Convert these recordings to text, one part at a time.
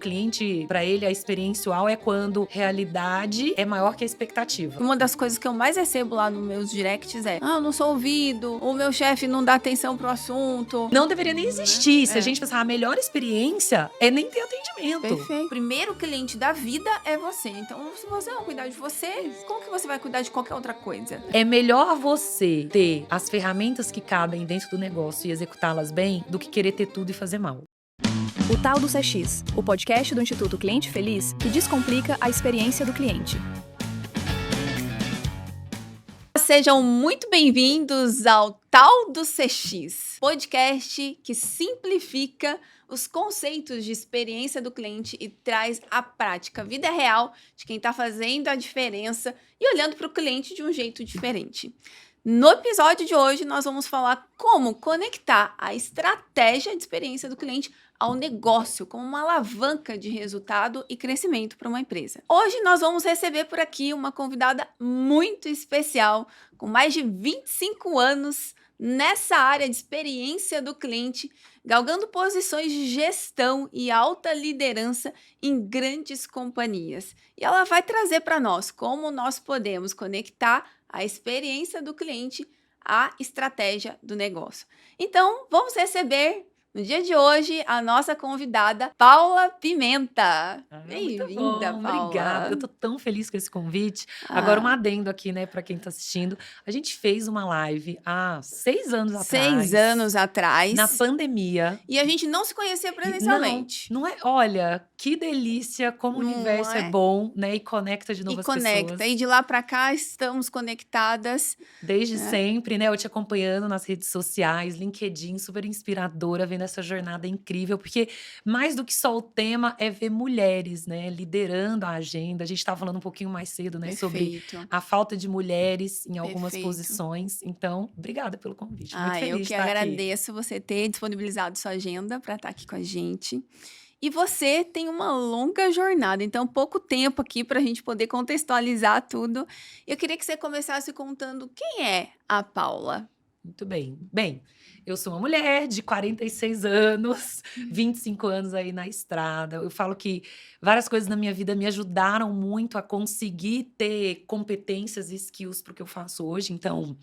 O cliente, para ele, a experiência uau é quando realidade é maior que a expectativa. Uma das coisas que eu mais recebo lá nos meus directs é: eu não sou ouvido, o meu chefe não dá atenção pro assunto. Não deveria nem existir. Se a gente pensar, a melhor experiência é nem ter atendimento. Perfeito. O primeiro cliente da vida é você. Então, se você não cuidar de você, como que você vai cuidar de qualquer outra coisa? É melhor você ter as ferramentas que cabem dentro do negócio e executá-las bem do que querer ter tudo e fazer mal. O Tal do CX, o podcast do Instituto Cliente Feliz que descomplica a experiência do cliente. Sejam muito bem-vindos ao Tal do CX, podcast que simplifica os conceitos de experiência do cliente e traz a prática, a vida real de quem está fazendo a diferença e olhando para o cliente de um jeito diferente. No episódio de hoje, nós vamos falar como conectar a estratégia de experiência do cliente ao negócio como uma alavanca de resultado e crescimento para uma empresa. Hoje nós vamos receber por aqui uma convidada muito especial, com mais de 25 anos nessa área de experiência do cliente, galgando posições de gestão e alta liderança em grandes companhias. E ela vai trazer para nós como nós podemos conectar a experiência do cliente à estratégia do negócio. Então, vamos receber no dia de hoje a nossa convidada Paula Pimenta. Bem-vinda, Paula. Obrigada. Eu tô tão feliz com esse convite. Agora um adendo aqui, né, para quem tá assistindo. A gente fez uma live há 6 anos atrás. 6 anos atrás. Na pandemia. E a gente não se conhecia presencialmente. Não é? Olha, que delícia, como o universo é bom, né? E conecta de novo as pessoas. E conecta. E de lá para cá estamos conectadas. Desde sempre, né? Eu te acompanhando nas redes sociais, LinkedIn, super inspiradora, vendo essa jornada incrível. Porque mais do que só o tema é ver mulheres, né? Liderando a agenda. A gente estava falando um pouquinho mais cedo, né? Sobre a falta de mulheres em algumas posições. Então, obrigada pelo convite. Muito feliz eu de que estar agradeço você ter disponibilizado sua agenda para estar aqui com a gente. E você tem uma longa jornada, então pouco tempo aqui para a gente poder contextualizar tudo. Eu queria que você começasse contando quem é a Paula. Muito bem. Bem, eu sou uma mulher de 46 anos, 25 anos aí na estrada. Eu falo que várias coisas na minha vida me ajudaram muito a conseguir ter competências e skills para o que eu faço hoje. Então,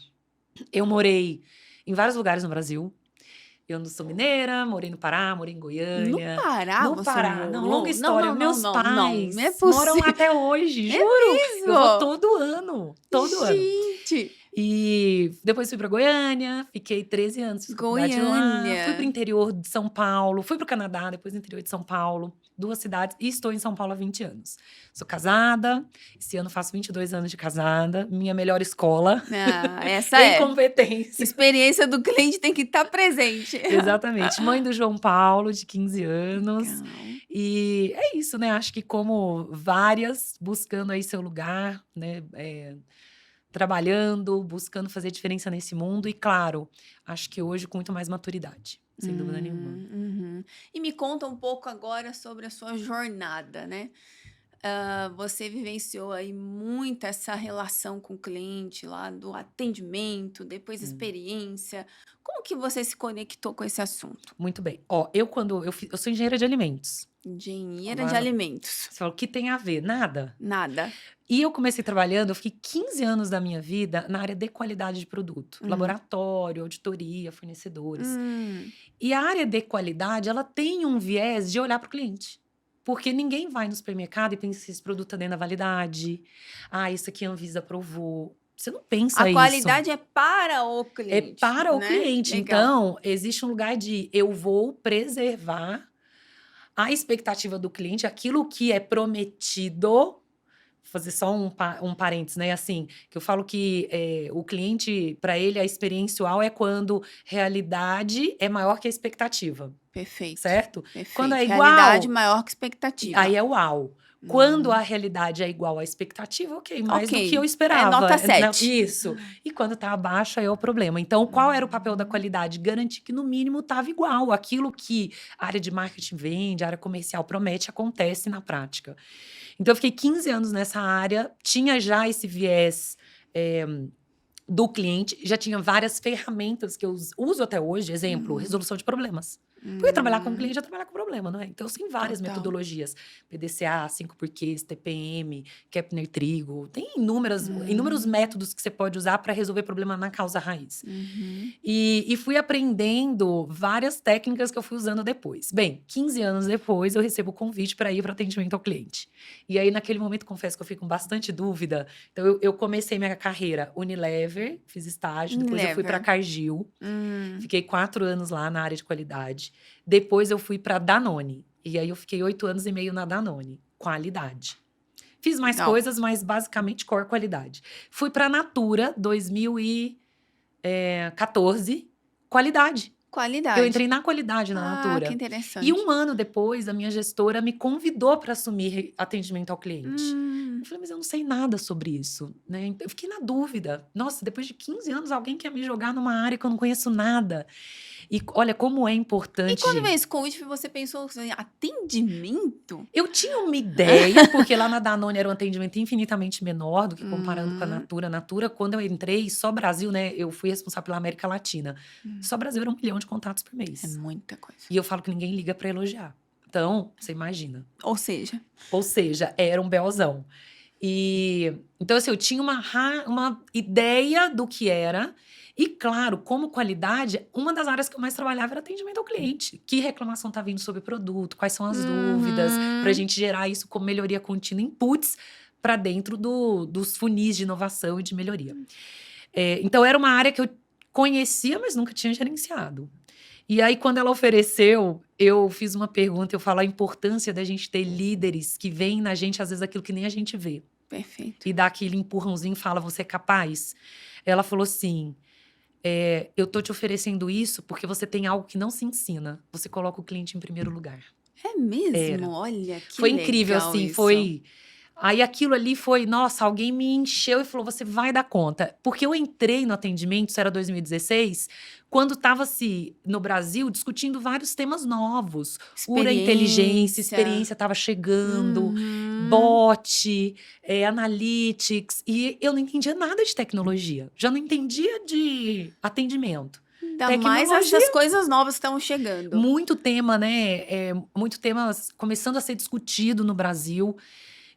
eu morei em vários lugares no Brasil. Eu não sou mineira, morei no Pará, morei em Goiânia. No Pará? No Pará, não, longa história. Meus pais não é moram até hoje, juro. Mesmo? Eu vou todo ano, todo ano. Gente! E depois fui pra Goiânia, fiquei 13 anos, fiz faculdade lá. Fui pro interior de São Paulo, fui pro Canadá, depois no interior de São Paulo. 2 cidades, e estou em São Paulo há 20 anos. Sou casada, esse ano faço 22 anos de casada, minha melhor escola. Essa em competência. Experiência do cliente tem que estar presente. Exatamente. Mãe do João Paulo, de 15 anos. Legal. E é isso, né? Acho que como várias, buscando aí seu lugar, né? Trabalhando, buscando fazer diferença nesse mundo. E claro, acho que hoje com muito mais maturidade. Sem dúvida nenhuma. E me conta um pouco agora sobre a sua jornada, né? Você vivenciou aí muito essa relação com o cliente lá do atendimento, depois experiência. Como que você se conectou com esse assunto? Muito bem. Eu sou engenheira de alimentos. Engenheira de alimentos. Você fala, o que tem a ver? Nada. Nada. E eu comecei trabalhando, eu fiquei 15 anos da minha vida na área de qualidade de produto. Laboratório, auditoria, fornecedores. E a área de qualidade, ela tem um viés de olhar para o cliente. Porque ninguém vai no supermercado e pensa se esse produto está dentro da validade. Isso aqui a Anvisa aprovou. Você não pensa isso. A qualidade é para o cliente. É para o cliente. Legal. Então, existe um lugar de eu vou preservar a expectativa do cliente, aquilo que é prometido. Vou fazer só um parênteses, né? Assim, que eu falo que o cliente, para ele, a experiência uau é quando realidade é maior que a expectativa. Perfeito. Certo? Perfeito. Quando é igual, realidade maior que expectativa. Aí é uau. Quando a realidade é igual à expectativa, mais do que eu esperava. É nota 7. Isso. E quando tá abaixo, aí é o problema. Então, qual era o papel da qualidade? Garantir que, no mínimo, estava igual. Aquilo que a área de marketing vende, a área comercial promete, acontece na prática. Então, eu fiquei 15 anos nessa área. Tinha já esse viés do cliente. Já tinha várias ferramentas que eu uso até hoje. Exemplo, resolução de problemas. Porque trabalhar com cliente é trabalhar com problema, não é? Então, tem várias Total. metodologias. PDCA, 5 porquês, TPM, Kepner-Trigo. Tem inúmeros métodos que você pode usar para resolver problema na causa raiz. E fui aprendendo várias técnicas que eu fui usando depois. Bem, 15 anos depois, eu recebo o convite para ir para atendimento ao cliente. E aí, naquele momento, confesso que eu fico com bastante dúvida. Então, eu comecei minha carreira Unilever, fiz estágio. Depois eu fui para Unilever. Cargill. Fiquei 4 anos lá na área de qualidade. Depois eu fui para Danone. E aí eu fiquei 8 anos e meio na Danone. Qualidade. Fiz mais Legal. coisas, mas basicamente core qualidade. Fui para Natura, 2014. Qualidade. Qualidade. Eu entrei na qualidade na Natura. Que interessante. E 1 ano depois, a minha gestora me convidou para assumir atendimento ao cliente. Eu falei, mas eu não sei nada sobre isso, né? Então, eu fiquei na dúvida. Nossa, depois de 15 anos, alguém quer me jogar numa área que eu não conheço nada. E olha como é importante. E quando veio esse convite, você pensou assim, atendimento? Eu tinha uma ideia, porque lá na Danone era um atendimento infinitamente menor do que comparando com a Natura. Natura, quando eu entrei, só Brasil, né? Eu fui responsável pela América Latina. Só Brasil era 1 milhão de contatos por mês. É muita coisa. E eu falo que ninguém liga pra elogiar. Então, você imagina. Ou seja, Era um BOzão. Então, assim, eu tinha uma ideia do que era. E, claro, como qualidade, uma das áreas que eu mais trabalhava era atendimento ao cliente. Que reclamação tá vindo sobre o produto, quais são as dúvidas, pra gente gerar isso como melhoria contínua, inputs para dentro dos funis de inovação e de melhoria. Então, era uma área que eu conhecia, mas nunca tinha gerenciado. E aí, quando ela ofereceu, eu fiz uma pergunta, eu falo a importância da gente ter líderes que veem na gente, às vezes, aquilo que nem a gente vê. perfeito. E dá aquele empurrãozinho e fala, você é capaz? Ela falou assim, eu tô te oferecendo isso porque você tem algo que não se ensina. Você coloca o cliente em primeiro lugar. É mesmo? Era. Olha, que Foi incrível, legal assim, isso. foi... Aí aquilo ali foi, nossa, alguém me encheu e falou, você vai dar conta. Porque eu entrei no atendimento, isso era 2016, quando estava-se no Brasil discutindo vários temas novos. Pura inteligência, experiência estava chegando, bot, analytics. E eu não entendia nada de tecnologia. Já não entendia de atendimento. Ainda mais Tecnologia. essas coisas novas que estão chegando. Muito tema, né? Muito tema começando a ser discutido no Brasil.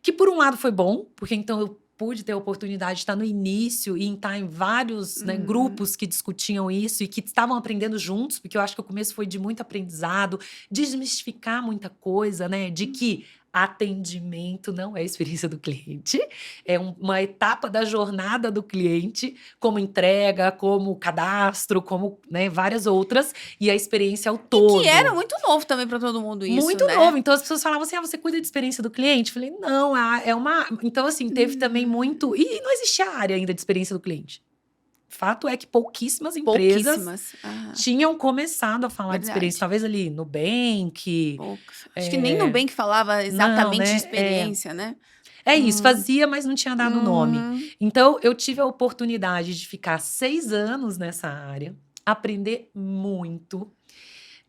Que por um lado foi bom, porque então eu pude ter a oportunidade de estar no início e estar em vários grupos que discutiam isso e que estavam aprendendo juntos, porque eu acho que o começo foi de muito aprendizado, desmistificar muita coisa, né? De que atendimento não é a experiência do cliente, é uma etapa da jornada do cliente, como entrega, como cadastro, como, né, várias outras, e a experiência é o todo. Que era muito novo também para todo mundo isso, Muito né? novo. Então as pessoas falavam assim, você cuida de experiência do cliente? Eu falei, não, é uma... Então assim, teve também muito... E não existia área ainda de experiência do cliente. Fato é que pouquíssimas empresas tinham começado a falar de experiência. Talvez ali Nubank. Acho que nem Nubank falava exatamente não, né? de experiência, né? É isso, fazia, mas não tinha dado nome. Então, eu tive a oportunidade de ficar 6 anos nessa área, aprender muito.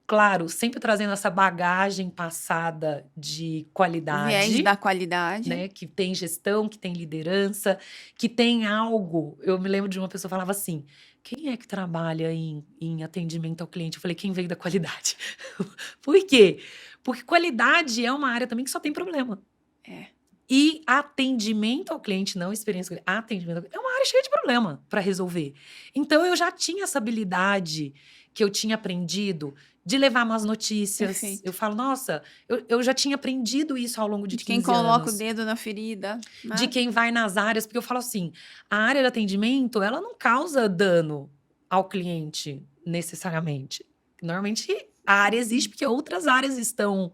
Claro, sempre trazendo essa bagagem passada de qualidade. Viés da qualidade. Né? Que tem gestão, que tem liderança, que tem algo. Eu me lembro de uma pessoa que falava assim, quem é que trabalha em atendimento ao cliente? Eu falei, quem veio da qualidade. Por quê? Porque qualidade é uma área também que só tem problema. E atendimento ao cliente, não experiência, atendimento ao cliente, é uma área cheia de problema para resolver. Então, eu já tinha essa habilidade que eu tinha aprendido de levar más notícias. Perfeito. Eu falo, nossa, eu já tinha aprendido isso ao longo de 15 anos. De quem coloca o dedo na ferida. Né? De quem vai nas áreas, porque eu falo assim, a área de atendimento, ela não causa dano ao cliente, necessariamente. Normalmente, a área existe porque outras áreas estão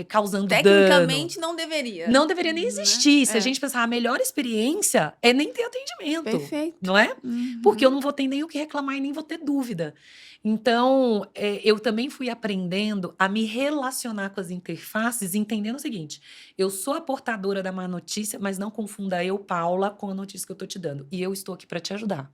causando Tecnicamente, dano. não deveria. Não deveria nem existir. Se a gente pensar, a melhor experiência é nem ter atendimento. Perfeito. Não é? Porque eu não vou ter nem o que reclamar e nem vou ter dúvida. Então, eu também fui aprendendo a me relacionar com as interfaces, entendendo o seguinte, eu sou a portadora da má notícia, mas não confunda eu, Paula, com a notícia que eu tô te dando. E eu estou aqui para te ajudar.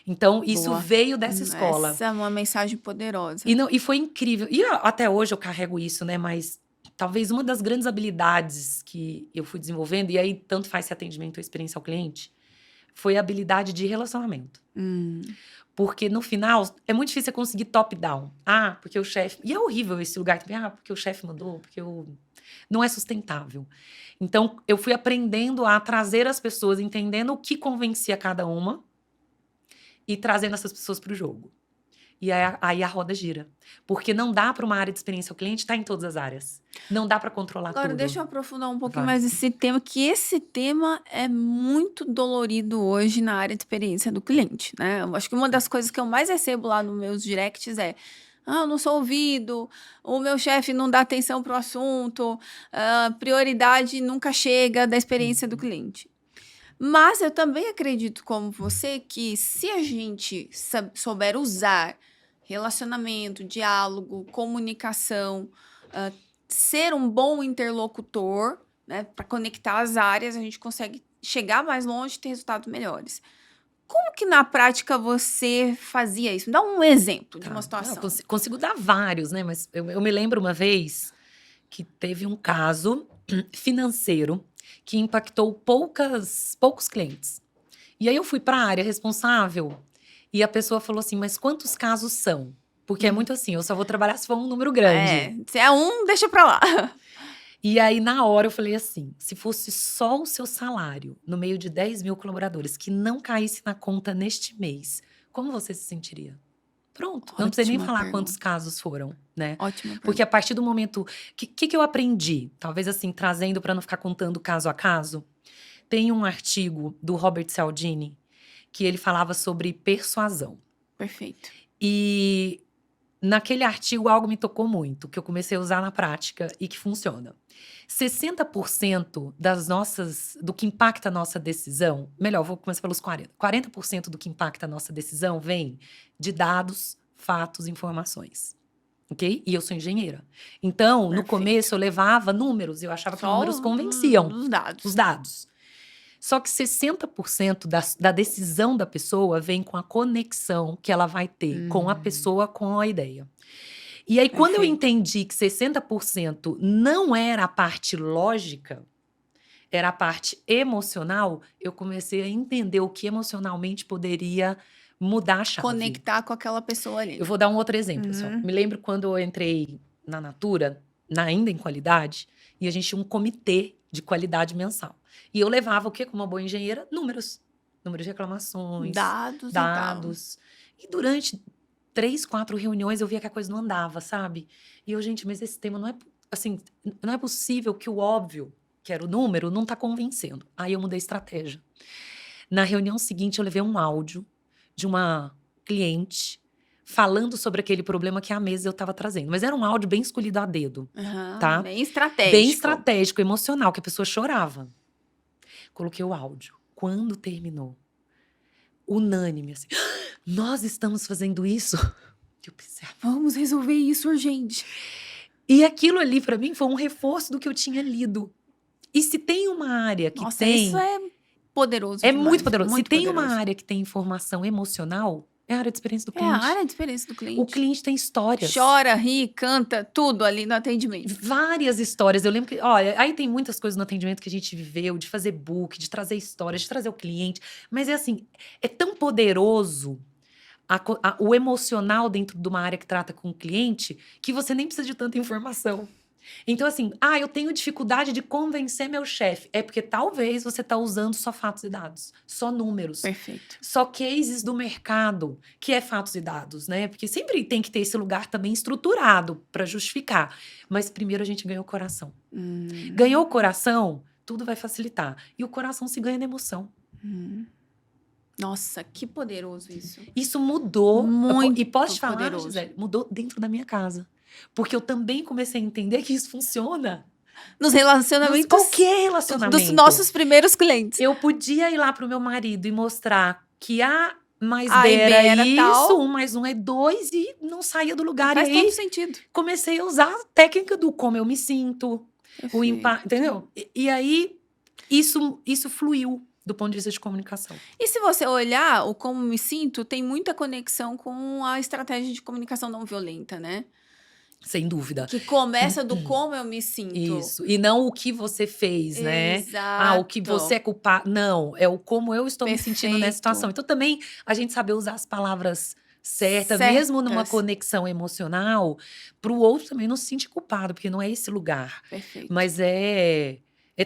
Então, isso veio dessa escola. Essa é uma mensagem poderosa. E foi incrível. E até hoje eu carrego isso, né? Mas talvez uma das grandes habilidades que eu fui desenvolvendo, e aí tanto faz esse atendimento ou experiência ao cliente, foi a habilidade de relacionamento. Porque no final, é muito difícil você conseguir top-down. Ah, porque o chefe... E é horrível esse lugar também. Ah, porque o chefe mandou, porque eu... Não é sustentável. Então, eu fui aprendendo a trazer as pessoas, entendendo o que convencia cada uma e trazendo essas pessoas para o jogo. E aí a roda gira. Porque não dá para uma área de experiência ao cliente estar em todas as áreas. Não dá para controlar Agora, tudo. deixa eu aprofundar um pouquinho Vai. mais esse tema, que esse tema é muito dolorido hoje na área de experiência do cliente, né? Eu acho que uma das coisas que eu mais recebo lá nos meus directs é: eu não sou ouvido, o meu chefe não dá atenção para o assunto, a prioridade nunca chega da experiência do cliente. Mas eu também acredito, como você, que se a gente souber usar relacionamento, diálogo, comunicação, ser um bom interlocutor, né, para conectar as áreas, a gente consegue chegar mais longe e ter resultados melhores. Como que na prática você fazia isso? Me dá um exemplo de uma situação. Não, consigo dar vários, né? Mas eu me lembro uma vez que teve um caso financeiro que impactou poucos clientes. E aí eu fui para a área responsável e a pessoa falou assim, mas quantos casos são? Porque é muito assim, eu só vou trabalhar se for um número grande. Se é deixa pra lá. E aí, na hora, eu falei assim, se fosse só o seu salário, no meio de 10 mil colaboradores, que não caísse na conta neste mês, como você se sentiria? Pronto, eu não precisei nem Ótima falar pergunta. quantos casos foram, né? Ótima Porque a partir do momento... O que eu aprendi? Talvez assim, trazendo para não ficar contando caso a caso. Tem um artigo do Robert Cialdini que ele falava sobre persuasão. Perfeito. E naquele artigo algo me tocou muito, que eu comecei a usar na prática e que funciona. 60% do que impacta a nossa decisão, melhor, vou começar pelos 40%. 40% do que impacta a nossa decisão vem de dados, fatos, informações. Ok? E eu sou engenheira. Então, no Perfeito. começo, eu levava números, eu achava que Só números convenciam. os dados. Os dados. Só que 60% da decisão da pessoa vem com a conexão que ela vai ter com a pessoa, com a ideia. E aí, quando eu Perfeito. entendi que 60% não era a parte lógica, era a parte emocional, eu comecei a entender o que emocionalmente poderia mudar a chave. Conectar com aquela pessoa ali. Eu vou dar um outro exemplo só. Me lembro quando eu entrei na Natura, ainda em qualidade, e a gente tinha um comitê de qualidade mensal. E eu levava o quê? Como uma boa engenheira? Números. Números de reclamações, Dados. E durante 3, 4 reuniões eu via que a coisa não andava, sabe? E eu, gente, mas esse tema não é... Assim, não é possível que o óbvio, que era o número, não tá convencendo. Aí eu mudei a estratégia. Na reunião seguinte, eu levei um áudio de uma cliente falando sobre aquele problema que há meses eu estava trazendo. Mas era um áudio bem escolhido a dedo, tá? Bem estratégico. Bem estratégico, emocional, que a pessoa chorava. Coloquei o áudio. Quando terminou, unânime, assim, nós estamos fazendo isso? Eu pensei, vamos resolver isso urgente. E aquilo ali, para mim, foi um reforço do que eu tinha lido. E se tem uma área que tem... Isso é poderoso É demais, muito poderoso. muito se tem poderoso. uma área que tem informação emocional, é a área de experiência do É cliente. a área de experiência do cliente. O cliente tem histórias. Chora, ri, canta, tudo ali no atendimento. Várias histórias. Eu lembro que, olha, aí tem muitas coisas no atendimento que a gente viveu, de fazer book, de trazer histórias, de trazer o cliente. Mas é assim, é tão poderoso o emocional dentro de uma área que trata com o cliente que você nem precisa de tanta informação. Então, assim, eu tenho dificuldade de convencer meu chefe. É porque talvez você está usando só fatos e dados, só números. Perfeito. Só cases do mercado, que é fatos e dados, né? Porque sempre tem que ter esse lugar também estruturado para justificar. Mas primeiro a gente ganhou o coração. Ganhou o coração, tudo vai facilitar. E o coração se ganha na emoção. Nossa, que poderoso isso. Isso mudou. Muito e posso te falar, poderoso. Gisele, mudou dentro da minha casa. Porque eu também comecei a entender que isso funciona. Nos relacionamentos. Qualquer relacionamento. Dos nossos primeiros clientes. Eu podia ir lá pro meu marido e mostrar que A mais A B e B era era isso, tal. 1 mais 1 é 2 e não saía do lugar. Faz e aí todo sentido. comecei a usar a técnica do como eu me sinto, o impacto, entendeu? E aí isso fluiu do ponto de vista de comunicação. E se você olhar o como me sinto, tem muita conexão com a estratégia de comunicação não violenta, né? Sem dúvida. Que começa do como eu me sinto. Isso. E não o que você fez, né? Exato. O que você é culpado. Não, é o como eu estou me sentindo nessa Perfeito. situação. Então, também, a gente saber usar as palavras certas, mesmo numa Certas. conexão emocional, para o outro também não se sentir culpado, porque não é esse lugar. Perfeito. Mas é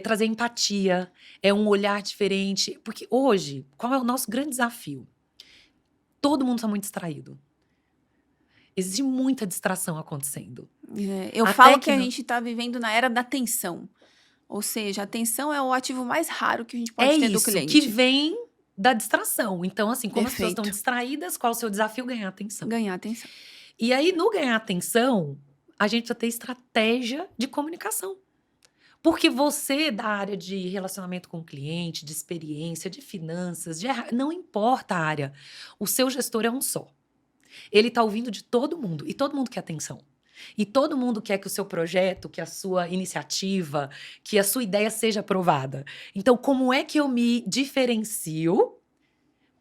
trazer empatia, é um olhar diferente. Porque hoje, qual é o nosso grande desafio? Todo mundo está muito distraído. Existe muita distração acontecendo. Eu Até falo que que a não- gente está vivendo na era da atenção. Ou seja, a atenção é o ativo mais raro que a gente pode É ter do isso, cliente. que vem da distração. Então, assim, como as pessoas estão Perfeito. distraídas, qual é o seu desafio? Ganhar atenção. Ganhar atenção. E aí, no ganhar atenção, a gente precisa ter estratégia de comunicação. Porque você, da área de relacionamento com o cliente, de experiência, de finanças, não importa a área. O seu gestor é um só. Ele está ouvindo de todo mundo. E todo mundo quer atenção. E todo mundo quer que o seu projeto, que a sua iniciativa, que a sua ideia seja aprovada. Então, como é que eu me diferencio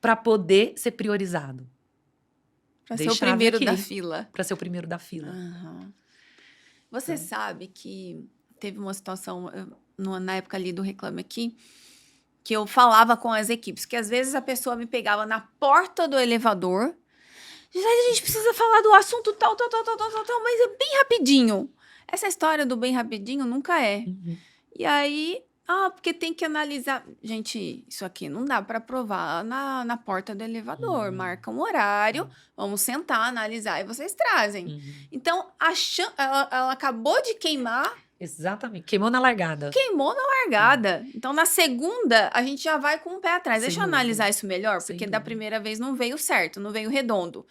para poder ser priorizado? Para ser Dei o chave primeiro aqui. da fila. Para ser o primeiro da fila. Aham. Você Então. sabe que teve uma situação na época ali do Reclame Aqui, que eu falava com as equipes, que às vezes a pessoa me pegava na porta do elevador. A gente precisa falar do assunto tal, mas é bem rapidinho. Essa história do bem rapidinho nunca é. Uhum. E aí, porque tem que analisar. Gente, isso aqui não dá para provar na porta do elevador. Marca um horário, vamos sentar, analisar e vocês trazem. Uhum. Então, ela acabou de queimar, Exatamente. Queimou na largada. queimou na largada. Então, na segunda, a gente já vai com o pé atrás. Sem Deixa eu dúvida. analisar isso melhor, Sem porque da dúvida. primeira vez não veio certo, não veio redondo.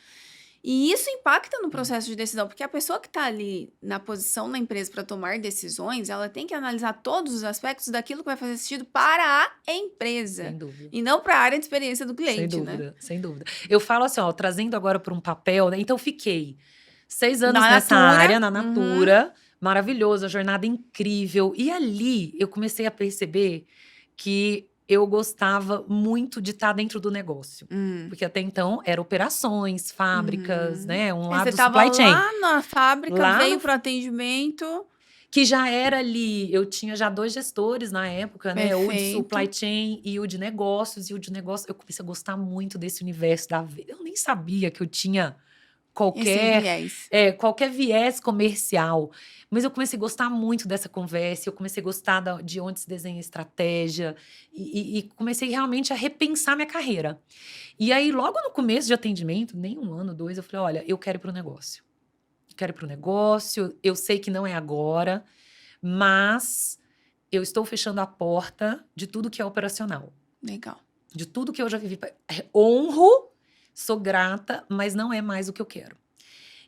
E isso impacta no processo de decisão, porque a pessoa que está ali na posição na empresa para tomar decisões, ela tem que analisar todos os aspectos daquilo que vai fazer sentido para a empresa. Sem dúvida. E não para a área de experiência do Sem cliente, né? dúvida, sem dúvida. Eu falo assim, trazendo agora para um papel, né? Então, fiquei 6 anos Na nessa Natura. área, na Natura. Maravilhoso, a jornada incrível. E ali, eu comecei a perceber que eu gostava muito de estar dentro do negócio. Porque até então, era operações, fábricas, né? Um lado Você do estava supply chain. lá na fábrica, Lá veio no- para o atendimento. Que já era ali, eu tinha já 2 gestores na época, né? O de Perfeito. supply chain e o de negócios. E o de negócios, eu comecei a gostar muito desse universo da venda. Eu nem sabia que eu tinha Esse viés. qualquer viés comercial. Mas eu comecei a gostar muito dessa conversa, eu comecei a gostar de onde se desenha a estratégia e comecei realmente a repensar minha carreira. E aí, logo no começo de atendimento, nem 1 ano, 2, eu falei, olha, eu quero ir para o negócio. Quero ir para o negócio, eu sei que não é agora, mas eu estou fechando a porta de tudo que é operacional. Legal. De tudo que eu já vivi. Honro, sou grata, mas não é mais o que eu quero.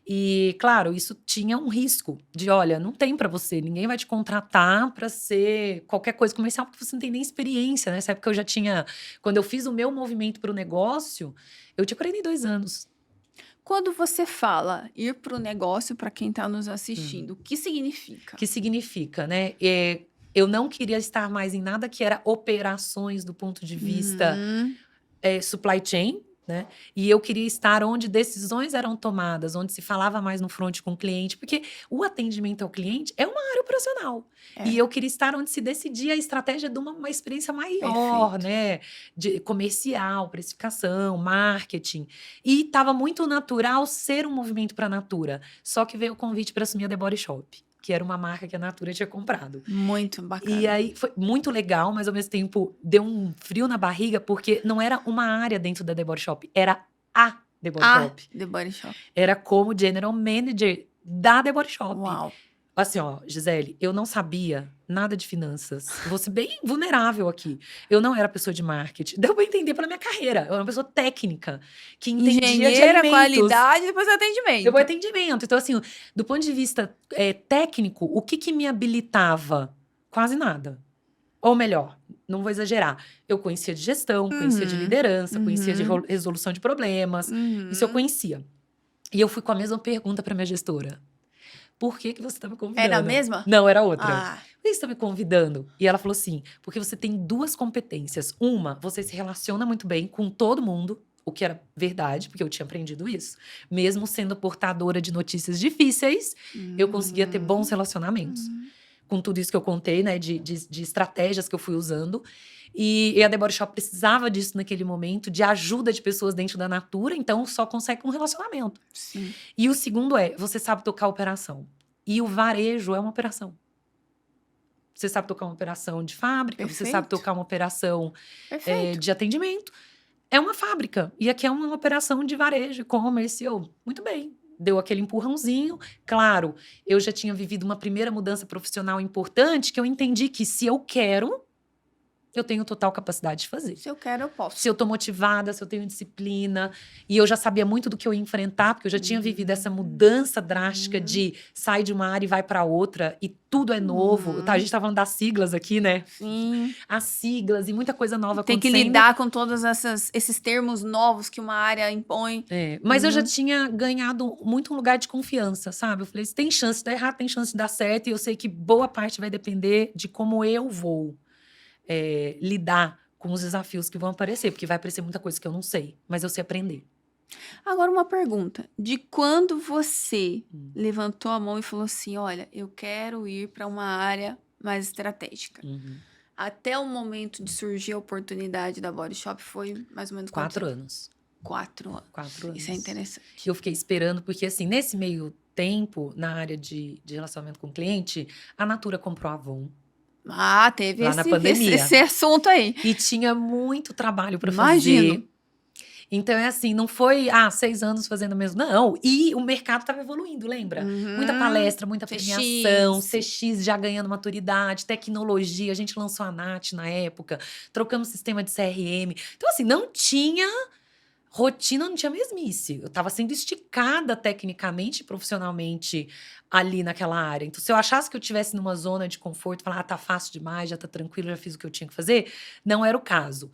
E, claro, isso tinha um risco de, olha, não tem pra você, ninguém vai te contratar pra ser qualquer coisa comercial, porque você não tem nem experiência, né? Nessa época eu já tinha, quando eu fiz o meu movimento pro negócio, eu tinha 42 anos. Quando você fala ir para o negócio, para quem está nos assistindo, o que significa? Que significa, né? Eu não queria estar mais em nada que era operações do ponto de vista supply chain, né? E eu queria estar onde decisões eram tomadas, onde se falava mais no front com o cliente, porque o atendimento ao cliente é uma área operacional. E eu queria estar onde se decidia a estratégia de uma experiência maior, Perfeito. né? De comercial, precificação, marketing. E estava muito natural ser um movimento para a Natura. Só que veio o convite para assumir a The Body Shop, que era uma marca que a Natura tinha comprado. Muito bacana. E aí foi muito legal, mas ao mesmo tempo deu um frio na barriga, porque não era uma área dentro da The Body Shop, era a The Body Shop. The Body Shop. Era como General Manager da The Body Shop. Uau. Assim, Gisele, eu não sabia nada de finanças. Vou ser bem vulnerável aqui. Eu não era pessoa de marketing. Deu pra entender pela minha carreira. Eu era uma pessoa técnica, que entendia de Engenheira, alimentos. qualidade, depois atendimento. Depois atendimento. Então, assim, do ponto de vista técnico, o que me habilitava? Quase nada. Ou melhor, não vou exagerar. Eu conhecia de gestão, conhecia de liderança, conhecia de resolução de problemas. Isso eu conhecia. E eu fui com a mesma pergunta para minha gestora. Por que você está me convidando? Era a mesma? Não, era outra. Ah, Por que você está me convidando? E ela falou assim, porque você tem 2 competências. Uma, você se relaciona muito bem com todo mundo. o que era verdade, porque eu tinha aprendido isso. Mesmo sendo portadora de notícias difíceis, eu conseguia ter bons relacionamentos. Com tudo isso que eu contei, né, de estratégias que eu fui usando. E a The Body Shop precisava disso naquele momento, de ajuda de pessoas dentro da Natura, então só consegue com relacionamento. Sim. E o segundo você sabe tocar a operação. E o varejo é uma operação. Você sabe tocar uma operação de fábrica, você sabe Perfeito. tocar uma operação Perfeito. de atendimento. É uma fábrica. E aqui é uma operação de varejo, e-commerce. Muito bem. Deu aquele empurrãozinho. Claro, eu já tinha vivido uma primeira mudança profissional importante, que eu entendi que se eu quero, eu tenho total capacidade de fazer. Se eu quero, eu posso. Se eu tô motivada, se eu tenho disciplina. E eu já sabia muito do que eu ia enfrentar, porque eu já tinha vivido essa mudança drástica de sai de uma área e vai para outra, e tudo é novo. A gente tá falando das siglas aqui, né? Sim. As siglas e muita coisa nova Tem que acontecendo. lidar com todos esses termos novos que uma área impõe. Mas eu já tinha ganhado muito um lugar de confiança, sabe? Eu falei, se tem chance de dar errado, tem chance de dar certo. E eu sei que boa parte vai depender de como eu vou lidar com os desafios que vão aparecer. Porque vai aparecer muita coisa que eu não sei, mas eu sei aprender. Agora, uma pergunta. De quando você levantou a mão e falou assim, olha, eu quero ir para uma área mais estratégica. Até o momento de surgir a oportunidade da Body Shop foi mais ou menos 4 anos. 4 anos. 4 anos. Isso é interessante. Eu fiquei esperando, porque assim, nesse meio tempo, na área de relacionamento com o cliente, a Natura comprou a Avon. Ah, teve Lá na pandemia. esse assunto aí. E tinha muito trabalho para Imagino. fazer. Então, é assim, não foi 6 anos fazendo o mesmo. Não, e o mercado estava evoluindo, lembra? Muita palestra, muita premiação, CX já ganhando maturidade, tecnologia. A gente lançou a Nath na época, trocamos sistema de CRM. Então, assim, não tinha rotina, não tinha mesmice. Eu estava sendo esticada tecnicamente e profissionalmente ali naquela área. Então, se eu achasse que eu estivesse numa zona de conforto, falar, tá fácil demais, já tá tranquilo, já fiz o que eu tinha que fazer, não era o caso.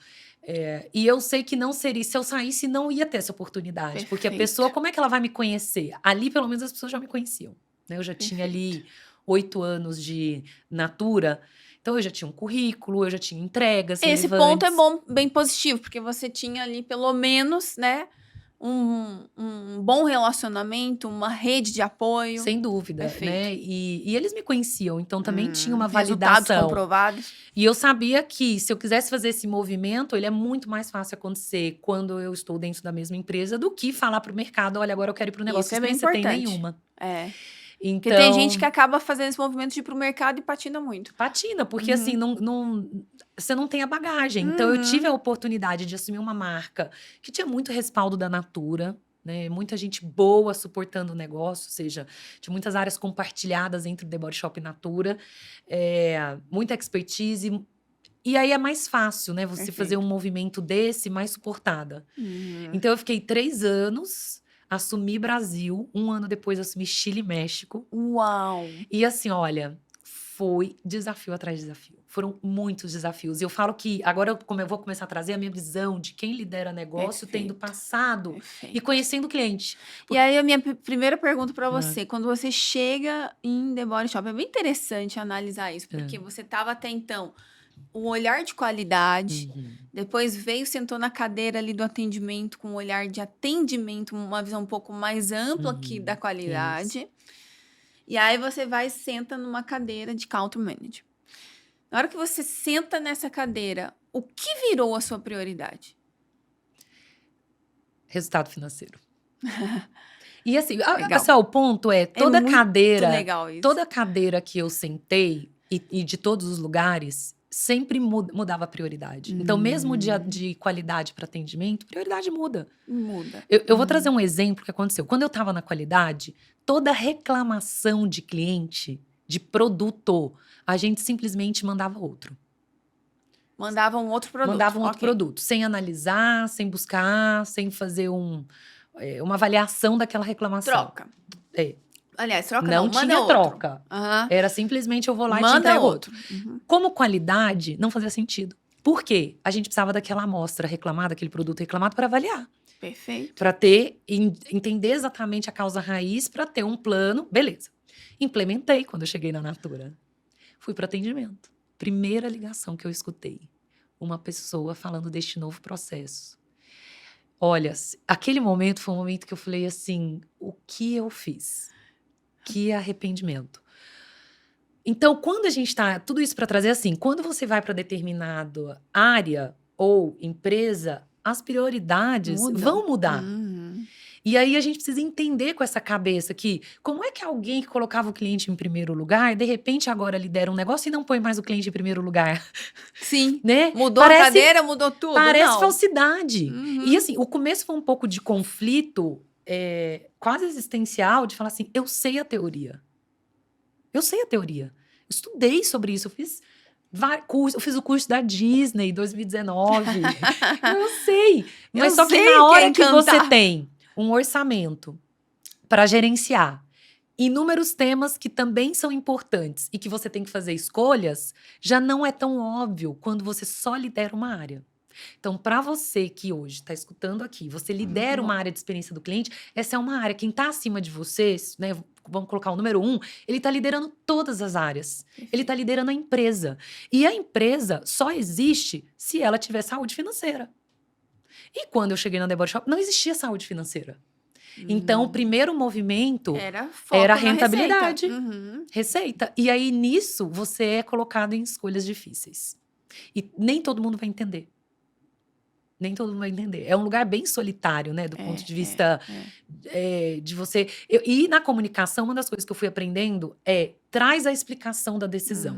E eu sei que não seria, se eu saísse, não ia ter essa oportunidade. Perfeito. Porque a pessoa, como é que ela vai me conhecer? Ali, pelo menos, as pessoas já me conheciam. Né? Eu já tinha ali 8 anos de Natura. Então, eu já tinha um currículo, eu já tinha entregas Esse relevantes. ponto é bom, bem positivo, porque você tinha ali, pelo menos, né, um bom relacionamento, uma rede de apoio. Sem dúvida, Perfeito. né? E eles me conheciam, então também tinha uma Resultados validação. comprovados. E eu sabia que se eu quisesse fazer esse movimento, ele é muito mais fácil acontecer quando eu estou dentro da mesma empresa do que falar para o mercado, olha, agora eu quero ir para o negócio, Isso é bem experiência tem importante. nenhuma. Porque Então, tem gente que acaba fazendo esse movimento de ir pro mercado e patina muito. patina, porque assim, você não tem a bagagem. Então, eu tive a oportunidade de assumir uma marca que tinha muito respaldo da Natura, né? Muita gente boa suportando o negócio, ou seja, tinha muitas áreas compartilhadas entre The Body Shop e Natura, muita expertise. E aí é mais fácil, né? Você fazer um movimento desse mais suportada. Então, eu fiquei 3 anos, assumi Brasil, 1 ano depois assumi Chile e México. Uau! E assim, olha, foi desafio atrás de desafio. Foram muitos desafios. E eu falo que agora eu vou começar a trazer a minha visão de quem lidera negócio, tendo passado e conhecendo o cliente. E aí, a minha primeira pergunta para você, quando você chega em The Body Shop, é bem interessante analisar isso, porque você estava até então um olhar de qualidade, depois veio, sentou na cadeira ali do atendimento com um olhar de atendimento, uma visão um pouco mais ampla aqui da qualidade. E aí você vai e senta numa cadeira de Country Manager. Na hora que você senta nessa cadeira, o que virou a sua prioridade? Resultado financeiro. E assim, Legal. o ponto toda muito cadeira, legal isso. toda cadeira que eu sentei e de todos os lugares, sempre mudava a prioridade. Então, mesmo de qualidade para atendimento, prioridade muda. Muda. Eu vou trazer um exemplo que aconteceu. Quando eu estava na qualidade, toda reclamação de cliente, de produto, a gente simplesmente mandava outro. Mandava um outro produto. Mandava um outro produto, sem analisar, sem buscar, sem fazer uma avaliação daquela reclamação. Troca. Aliás, troca não manda tinha outro. troca. Era simplesmente eu vou lá e te Manda entrego outro. Como qualidade, não fazia sentido. Por quê? A gente precisava daquela amostra reclamada, aquele produto reclamado para avaliar. Perfeito. Para entender exatamente a causa raiz, para ter um plano. Beleza. Implementei quando eu cheguei na Natura. Fui para atendimento. Primeira ligação que eu escutei. Uma pessoa falando deste novo processo. Olha, aquele momento foi um momento que eu falei assim: o que eu fiz? Que arrependimento. Então, quando a gente tá. Tudo isso para trazer assim: quando você vai para determinada área ou empresa, as prioridades vão mudar. E aí a gente precisa entender com essa cabeça que como é que alguém que colocava o cliente em primeiro lugar, de repente agora lidera um negócio e não põe mais o cliente em primeiro lugar, Sim. né? Mudou a cadeira, mudou tudo. Parece não. falsidade. E assim, o começo foi um pouco de conflito quase existencial, de falar assim, eu sei a teoria. Eu sei a teoria. Eu estudei sobre isso, eu fiz o curso da Disney em 2019. Eu sei. Mas Eu só que sei na hora que é que você encantar. tem um orçamento para gerenciar inúmeros temas que também são importantes e que você tem que fazer escolhas, já não é tão óbvio quando você só lidera uma área. Então, para você que hoje está escutando aqui, você lidera uma área de experiência do cliente, essa é uma área, quem está acima de vocês, né? Vamos colocar o número 1, ele está liderando todas as áreas. Ele está liderando a empresa. E a empresa só existe se ela tiver saúde financeira. E quando eu cheguei na The Body Shop, não existia saúde financeira. Então, o primeiro movimento era a rentabilidade. Receita. E aí, nisso, você é colocado em escolhas difíceis. E nem todo mundo vai entender. Nem todo mundo vai entender. É um lugar bem solitário, né? Do ponto de vista de você... E na comunicação, uma das coisas que eu fui aprendendo traz a explicação da decisão.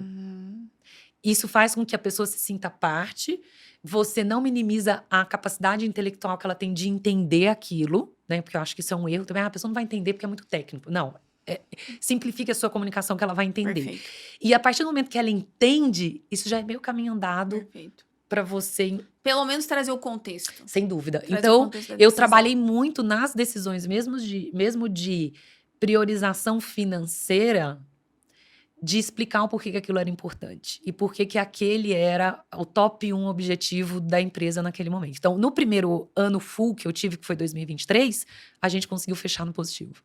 Isso faz com que a pessoa se sinta parte. Você não minimiza a capacidade intelectual que ela tem de entender aquilo, né? Porque eu acho que isso é um erro também. A pessoa não vai entender porque é muito técnico. Não. Simplifique a sua comunicação que ela vai entender. Perfeito. E a partir do momento que ela entende, isso já é meio caminho andado para você... Pelo menos trazer o contexto. Sem dúvida. Trazer o Então, contexto da eu decisão. trabalhei muito nas decisões, mesmo de priorização financeira, de explicar o porquê que aquilo era importante. E por que aquele era o top 1 objetivo da empresa naquele momento. Então, no primeiro ano full que eu tive, que foi 2023, a gente conseguiu fechar no positivo.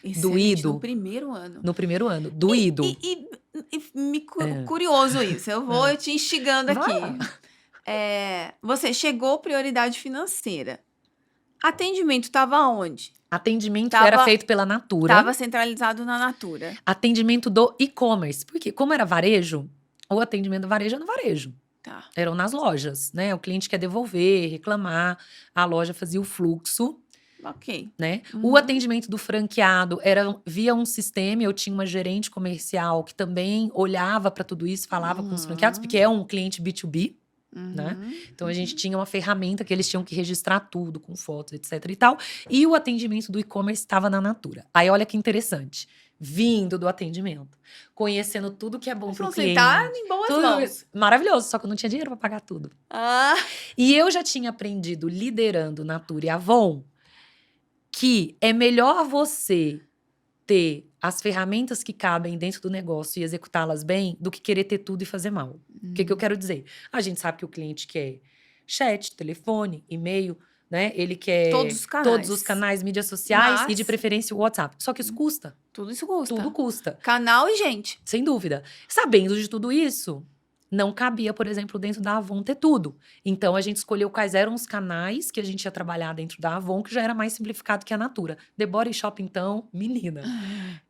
Excelente, Doído. No primeiro ano. No primeiro ano. Doído. Curioso isso. Eu vou te instigando aqui. Vai lá. Você chegou prioridade financeira. Atendimento estava onde? Atendimento era feito pela Natura. Estava centralizado na Natura. Atendimento do e-commerce. Porque como era varejo, o atendimento do varejo era no varejo. Tá. Eram nas lojas, né? O cliente quer devolver, reclamar, a loja fazia o fluxo, Ok. né? O atendimento do franqueado era via um sistema, eu tinha uma gerente comercial que também olhava para tudo isso, falava com os franqueados, porque é um cliente B2B, né? Então a gente tinha uma ferramenta que eles tinham que registrar tudo com fotos, etc e tal. E o atendimento do e-commerce estava na Natura. Aí olha que interessante. Vindo do atendimento, conhecendo tudo que é bom para o cliente. Você tá em boas mãos. Maravilhoso, só que eu não tinha dinheiro para pagar tudo. E eu já tinha aprendido liderando Natura e Avon que é melhor você ter as ferramentas que cabem dentro do negócio e executá-las bem do que querer ter tudo e fazer mal. O que eu quero dizer? A gente sabe que o cliente quer chat, telefone, e-mail, né? Ele quer todos os canais, mídias sociais e de preferência o WhatsApp. Só que isso custa. Tudo isso custa. Tudo custa. Canal e gente. Sem dúvida. Sabendo de tudo isso, não cabia, por exemplo, dentro da Avon ter tudo. Então, a gente escolheu quais eram os canais que a gente ia trabalhar dentro da Avon, que já era mais simplificado que a Natura. The Body Shop, então, menina,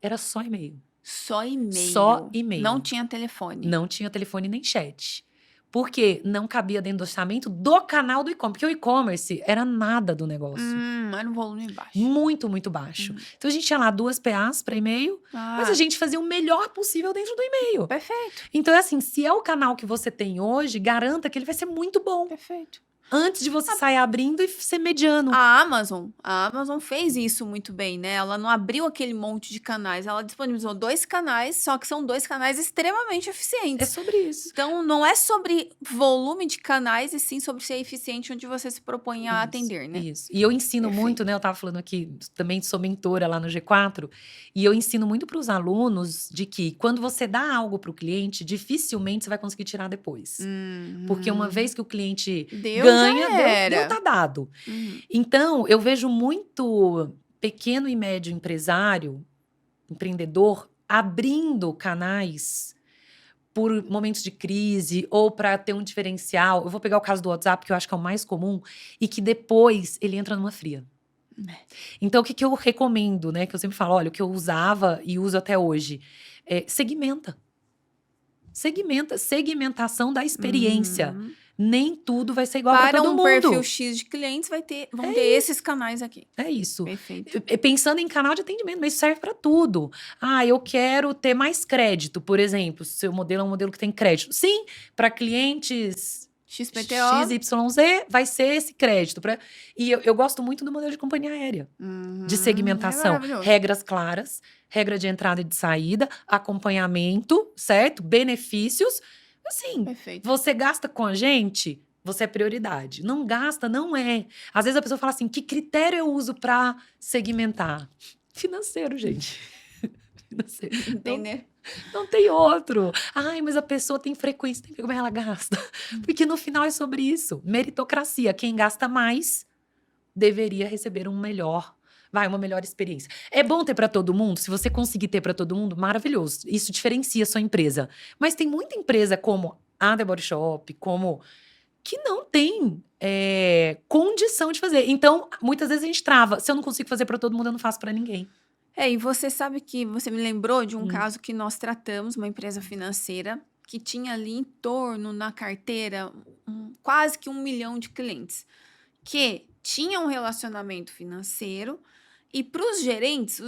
era só e-mail. Só e-mail. Só e-mail. Não tinha telefone. Não tinha telefone nem chat. Porque não cabia dentro do orçamento do canal do e-commerce. Porque o e-commerce era nada do negócio. Era um volume baixo. Muito, muito baixo. Então, a gente tinha lá 2 PAs para e-mail, mas a gente fazia o melhor possível dentro do e-mail. Perfeito. Então, é assim, se é o canal que você tem hoje, garanta que ele vai ser muito bom. Perfeito. Antes de você sair abrindo e ser mediano. A Amazon fez isso muito bem, né? Ela não abriu aquele monte de canais. Ela disponibilizou 2 canais, só que são 2 canais extremamente É eficientes. sobre isso. Então, não é sobre volume de canais, e sim sobre ser eficiente onde você se propõe a atender, né? Isso. E eu ensino muito, né? Eu tava falando aqui, também sou mentora lá no G4, e eu ensino muito para os alunos de que quando você dá algo para o cliente, dificilmente você vai conseguir tirar depois. Porque uma vez que o cliente ganha, deu, tá dado. Então, eu vejo muito pequeno e médio empresário, empreendedor, abrindo canais por momentos de crise ou para ter um diferencial. Eu vou pegar o caso do WhatsApp, que eu acho que é o mais comum, e que depois ele entra numa fria. Então, o que eu recomendo, né? Que eu sempre falo, olha, o que eu usava e uso até hoje. Segmenta. Segmentação da experiência. Nem tudo vai ser igual para Para todo um mundo. perfil X de clientes, vão ter esses canais aqui. É isso. Perfeito. Pensando em canal de atendimento, mas isso serve para tudo. Eu quero ter mais crédito, por exemplo. Se o seu modelo é um modelo que tem crédito. Sim, para clientes XPTO. XYZ vai ser esse crédito. E eu gosto muito do modelo de companhia aérea. De segmentação. maravilhoso. Regras claras, regra de entrada e de saída, acompanhamento, certo? Benefícios. Assim, Perfeito. você gasta com a gente, você é prioridade. Não gasta, não é. Às vezes a pessoa fala assim, que critério eu uso para segmentar? Financeiro, gente. Financeiro. Entender. Não tem outro. Mas a pessoa tem frequência, tem que ver como ela gasta. Porque no final é sobre isso. Meritocracia. Quem gasta mais deveria receber uma melhor experiência. É bom ter para todo mundo? Se você conseguir ter para todo mundo, maravilhoso. Isso diferencia a sua empresa. Mas tem muita empresa como a The Body Shop, que não tem condição de fazer. Então, muitas vezes a gente trava. Se eu não consigo fazer para todo mundo, eu não faço para ninguém. E você sabe que você me lembrou de um caso que nós tratamos, uma empresa financeira, que tinha ali em torno, na carteira, quase que 1 milhão de clientes, que tinham um relacionamento financeiro, e para os gerentes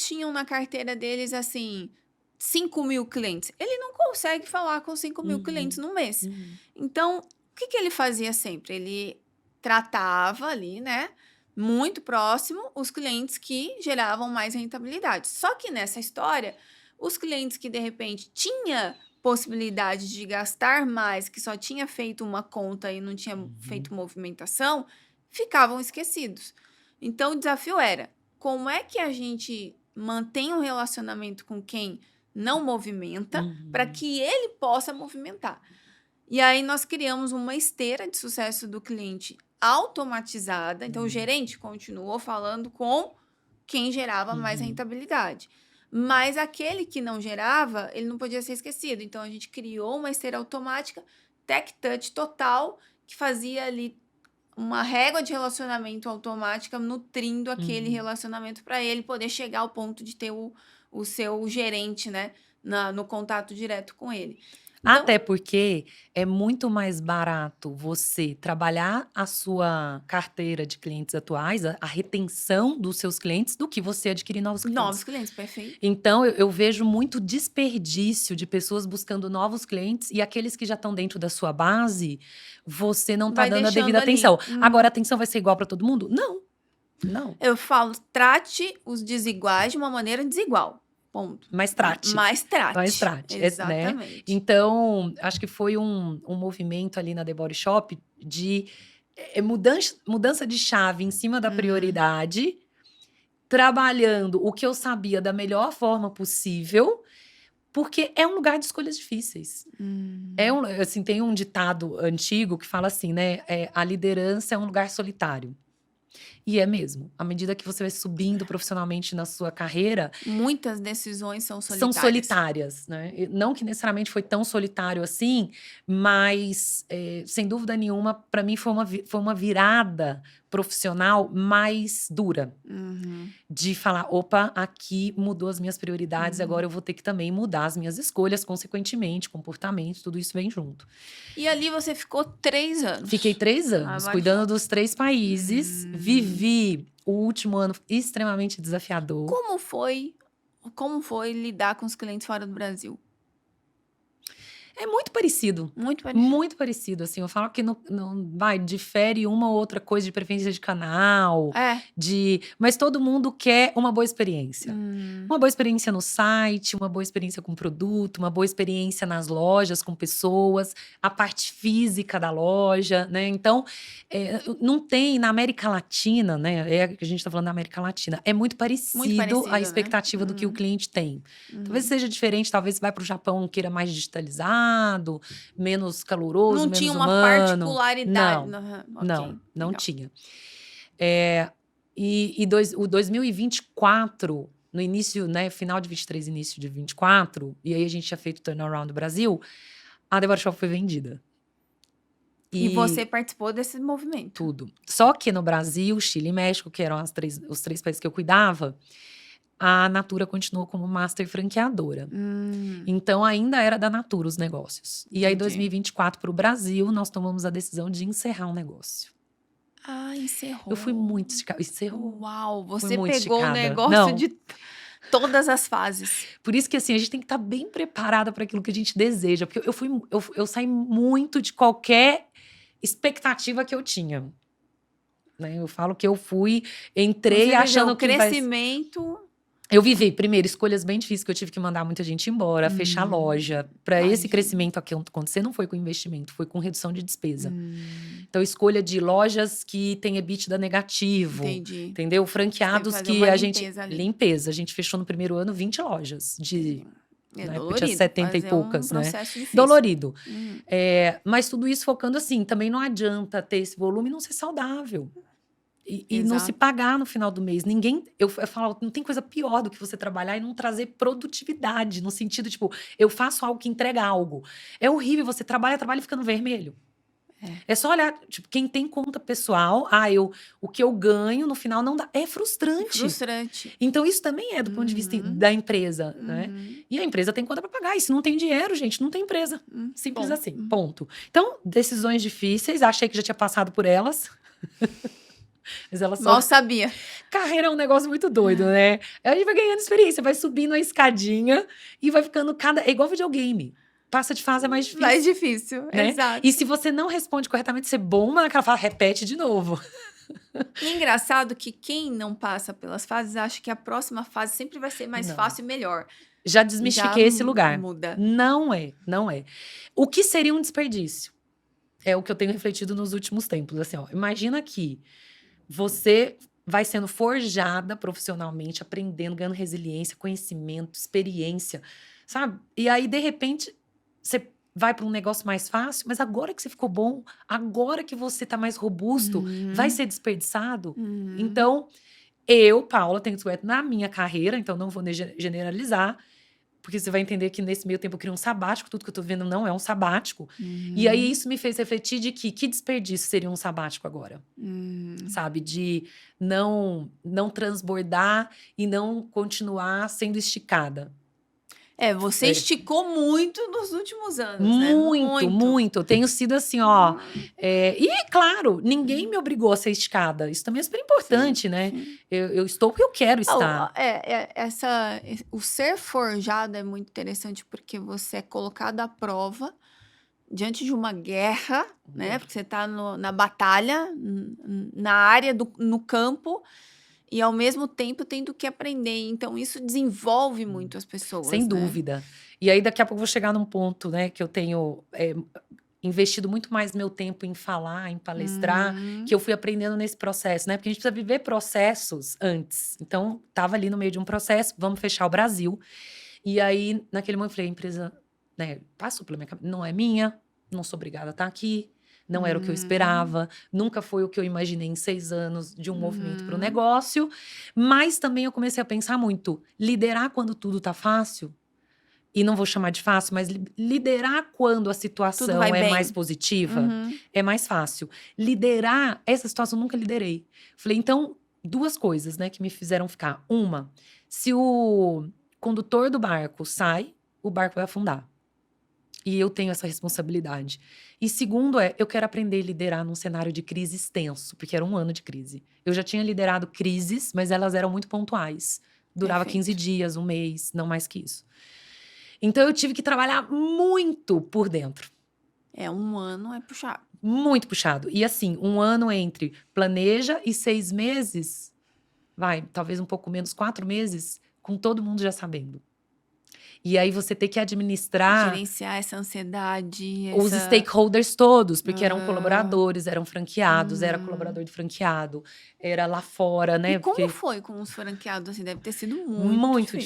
tinham na carteira deles, assim, 5 mil clientes. Ele não consegue falar com 5 mil clientes no mês. Então, o que ele fazia sempre? Ele tratava ali, né, muito próximo, os clientes que geravam mais rentabilidade. Só que nessa história, os clientes que, de repente, tinha possibilidade de gastar mais, que só tinha feito uma conta e não tinha feito movimentação, ficavam esquecidos. Então, o desafio era, como é que a gente mantém um relacionamento com quem não movimenta para que ele possa movimentar? E aí, nós criamos uma esteira de sucesso do cliente automatizada. Então, o gerente continuou falando com quem gerava mais rentabilidade. Mas aquele que não gerava, ele não podia ser esquecido. Então, a gente criou uma esteira automática, Tech Touch total, que fazia ali uma régua de relacionamento automática, nutrindo aquele relacionamento para ele poder chegar ao ponto de ter o seu gerente, né, no contato direto com ele. Então, Até porque é muito mais barato você trabalhar a sua carteira de clientes atuais, a retenção dos seus clientes, do que você adquirir novos clientes. novos clientes, perfeito. Então, eu vejo muito desperdício de pessoas buscando novos clientes e aqueles que já estão dentro da sua base, você não está Vai dando a deixando devida ali. atenção. Agora, a atenção vai ser igual para todo mundo? Não. Eu falo, trate os desiguais de uma maneira desigual. Ponto. Mas trate. Mais trate. Mais trate, né? Exatamente. Então, acho que foi um movimento ali na The Body Shop de mudança de chave em cima da prioridade, trabalhando o que eu sabia da melhor forma possível, porque é um lugar de escolhas difíceis. Assim, tem um ditado antigo que fala assim, né? A liderança é um lugar solitário. E é mesmo. À medida que você vai subindo profissionalmente na sua carreira, muitas decisões são solitárias. são solitárias, né? Não que necessariamente foi tão solitário assim, mas, sem dúvida nenhuma, para mim foi uma virada profissional mais dura. De falar, opa, aqui mudou as minhas prioridades, agora eu vou ter que também mudar as minhas escolhas, consequentemente, comportamento, tudo isso vem junto. E ali você ficou 3 anos. Fiquei 3 anos, cuidando dos 3 países. Vivi o último ano extremamente desafiador. Como foi lidar com os clientes fora do Brasil? É muito parecido. Muito parecido. Muito parecido, assim. Eu falo que não difere uma ou outra coisa de preferência de canal. Mas todo mundo quer uma boa experiência. Uma boa experiência no site, uma boa experiência com produto, uma boa experiência nas lojas, com pessoas, a parte física da loja, né? Então, não tem na América Latina, né? A gente tá falando da América Latina. É muito parecido a expectativa, né? Do que o cliente tem. Talvez seja diferente, talvez você vai pro Japão queira mais digitalizar, menos caloroso, menos tinha humano. Uma particularidade. Não tinha. O 2024 no início, né, final de 23, início de 24, e aí a gente tinha feito o turnaround do Brasil, a Devora Shop foi vendida. E você participou desse movimento. Tudo. Só que no Brasil, Chile e México, que eram os três países que eu cuidava, a Natura continuou como master franqueadora. Então, ainda era da Natura os negócios. E aí, em 2024, para o Brasil, nós tomamos a decisão de encerrar o negócio. Ah, encerrou. Eu fui muito esticada. Encerrou. Uau, Fui você muito pegou o esticada. negócio Não. de todas as fases. Por isso que, assim, a gente tem que estar bem preparada para aquilo que a gente deseja. Porque eu saí muito de qualquer expectativa que eu tinha. Né? Eu falo que eu entrei Você achando viveu que crescimento. Eu vivi, primeiro, escolhas bem difíceis, que eu tive que mandar muita gente embora, fechar loja. Para esse imagino. crescimento aqui acontecer, não foi com investimento, foi com redução de despesa. Então, escolha de lojas que tem EBITDA negativo. Entendi. Entendeu? Franqueados fazer que uma a gente. limpeza ali. Limpeza. A gente fechou no primeiro ano 20 lojas. É Né, dolorido. tinha 70 e fazer poucas, um né? processo difícil. Dolorido. Mas tudo isso focando assim, também não adianta ter esse volume e não ser saudável. E não se pagar no final do mês. Eu falo, não tem coisa pior do que você trabalhar e não trazer produtividade. No sentido, tipo, eu faço algo que entrega algo. É horrível, você trabalha e fica no vermelho. É só olhar, tipo, quem tem conta pessoal, o que eu ganho no final não dá. É frustrante. Então, isso também é do ponto de vista da empresa, né? E a empresa tem conta para pagar. E se não tem dinheiro, gente, não tem empresa. Simples assim, ponto. Então, decisões difíceis, achei que já tinha passado por elas. Mas ela Mal sabia. Carreira é um negócio muito doido, né? A gente vai ganhando experiência, vai subindo a escadinha e vai ficando É igual videogame. Passa de fase é mais difícil. Mais difícil, né? exato. E se você não responde corretamente, você bomba naquela fala, repete de novo. E é engraçado que quem não passa pelas fases acha que a próxima fase sempre vai ser mais fácil e melhor. Já desmistifiquei esse lugar. Muda. Não é. O que seria um desperdício? É o que eu tenho refletido nos últimos tempos. Assim, ó, imagina que você vai sendo forjada profissionalmente, aprendendo, ganhando resiliência, conhecimento, experiência, sabe? E aí, de repente, você vai para um negócio mais fácil, mas agora que você ficou bom, agora que você tá mais robusto, vai ser desperdiçado? Então, eu, Paula, tenho descoberto na minha carreira, então não vou generalizar, porque você vai entender que nesse meio tempo eu criei um sabático, tudo que eu tô vendo não é um sabático. E aí isso me fez refletir de que desperdício seria um sabático agora. Sabe? De não transbordar e não continuar sendo esticada. Você esticou muito nos últimos anos, muito. Tenho sido assim, ó. E, claro, ninguém me obrigou a ser esticada. Isso também é super importante, né? Eu estou porque eu quero estar. O ser forjado é muito interessante porque você é colocado à prova diante de uma guerra, né? Porque você está na batalha, na área, no campo. E, ao mesmo tempo, tendo que aprender. Então, isso desenvolve muito as pessoas. Sem dúvida. E aí, daqui a pouco, eu vou chegar num ponto, né? Que eu tenho investido muito mais meu tempo em falar, em palestrar. Que eu fui aprendendo nesse processo, né? Porque a gente precisa viver processos antes. Então, estava ali no meio de um processo. Vamos fechar o Brasil. E aí, naquele momento, eu falei, a empresa, né, passou pela minha cabeça. Não é minha. Não sou obrigada a estar aqui. Não era o que eu esperava, nunca foi o que eu imaginei em 6 anos de um movimento para o negócio. Mas também eu comecei a pensar muito, liderar quando tudo tá fácil, e não vou chamar de fácil, mas liderar quando a situação é mais positiva, é mais fácil. Liderar, essa situação eu nunca liderei. Falei, então, 2 coisas, né, que me fizeram ficar. Uma, se o condutor do barco sai, o barco vai afundar. E eu tenho essa responsabilidade. E segundo eu quero aprender a liderar num cenário de crise extenso, porque era um ano de crise. Eu já tinha liderado crises, mas elas eram muito pontuais. Durava 15 dias, um mês, não mais que isso. Então, eu tive que trabalhar muito por dentro. Um ano é puxado. Muito puxado. E assim, um ano entre planeja e 6 meses, talvez um pouco menos, 4 meses, com todo mundo já sabendo. E aí você tem que administrar... Gerenciar essa ansiedade. Os stakeholders todos, porque eram colaboradores, eram franqueados, era colaborador de franqueado, era lá fora, né? E como foi com os franqueados? Assim, deve ter sido muito muito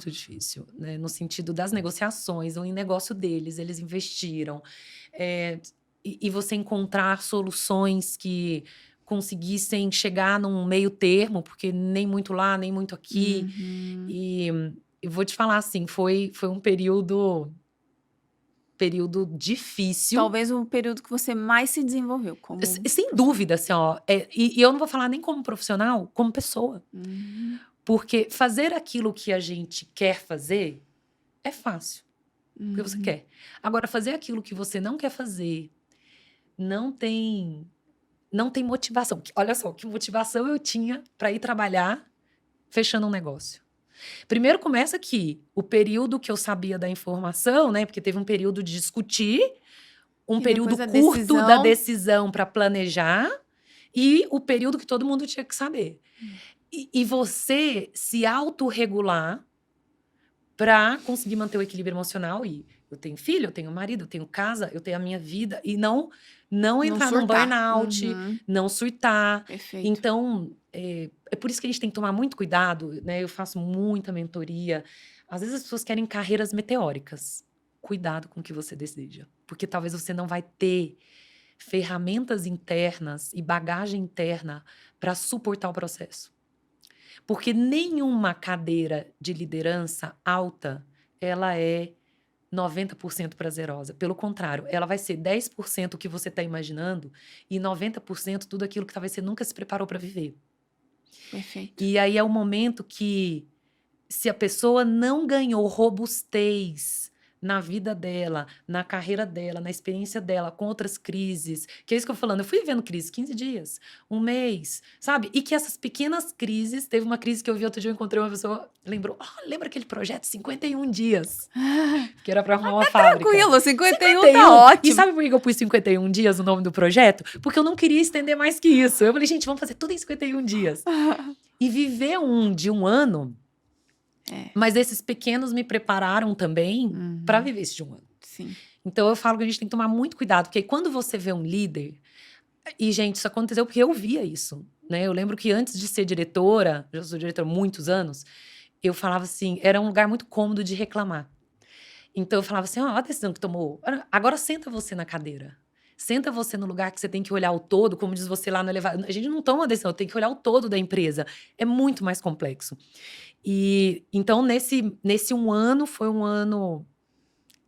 difícil, né? No sentido das negociações, o negócio deles, eles investiram. E você encontrar soluções que conseguissem chegar num meio termo, porque nem muito lá, nem muito aqui. Uhum. E eu vou te falar assim, foi um período difícil. Talvez o período que você mais se desenvolveu como... Sem dúvida, assim, ó. E eu não vou falar nem como profissional, como pessoa. Uhum. Porque fazer aquilo que a gente quer fazer é fácil. Porque você quer. Agora, fazer aquilo que você não quer fazer, não tem motivação. Olha só, que motivação eu tinha para ir trabalhar fechando um negócio. Primeiro começa aqui, o período que eu sabia da informação, né? Porque teve um período de discutir, um E período depois a curto decisão. da decisão para planejar e o período que todo mundo tinha que saber. E você se autorregular para conseguir manter o equilíbrio emocional. E eu tenho filho, eu tenho marido, eu tenho casa, eu tenho a minha vida. E não entrar num surtar. burnout, Uhum. não surtar. Perfeito. Então, é por isso que a gente tem que tomar muito cuidado, né? Eu faço muita mentoria. Às vezes as pessoas querem carreiras meteóricas. Cuidado com o que você deseja. Porque talvez você não vai ter ferramentas internas e bagagem interna para suportar o processo. Porque nenhuma cadeira de liderança alta, ela é 90% prazerosa. Pelo contrário, ela vai ser 10% o que você está imaginando e 90% tudo aquilo que talvez você nunca se preparou para viver. Perfeito. E aí é o momento que, se a pessoa não ganhou robustez na vida dela, na carreira dela, na experiência dela, com outras crises, que é isso que eu tô falando, eu fui vivendo crise 15 dias, um mês, sabe? E que essas pequenas crises, teve uma crise que eu vi outro dia, eu encontrei uma pessoa, lembrou, lembra aquele projeto 51 dias? Que era pra arrumar uma fábrica. Tranquilo, 51 tá ótimo. E sabe por que eu pus 51 dias no nome do projeto? Porque eu não queria estender mais que isso. Eu falei, gente, vamos fazer tudo em 51 dias. E viver de um ano, mas esses pequenos me prepararam também para viver esse de um ano. Sim. Então eu falo que a gente tem que tomar muito cuidado, porque quando você vê um líder, e gente, isso aconteceu porque eu via isso, né? Eu lembro que antes de ser diretora, já sou diretora há muitos anos, eu falava assim, era um lugar muito cômodo de reclamar. Então eu falava assim, ó, a decisão que tomou, agora senta você na cadeira. Senta você no lugar que você tem que olhar o todo, como diz você lá no elevador. A gente não toma uma decisão, tem que olhar o todo da empresa. É muito mais complexo. E então, nesse um ano, foi um ano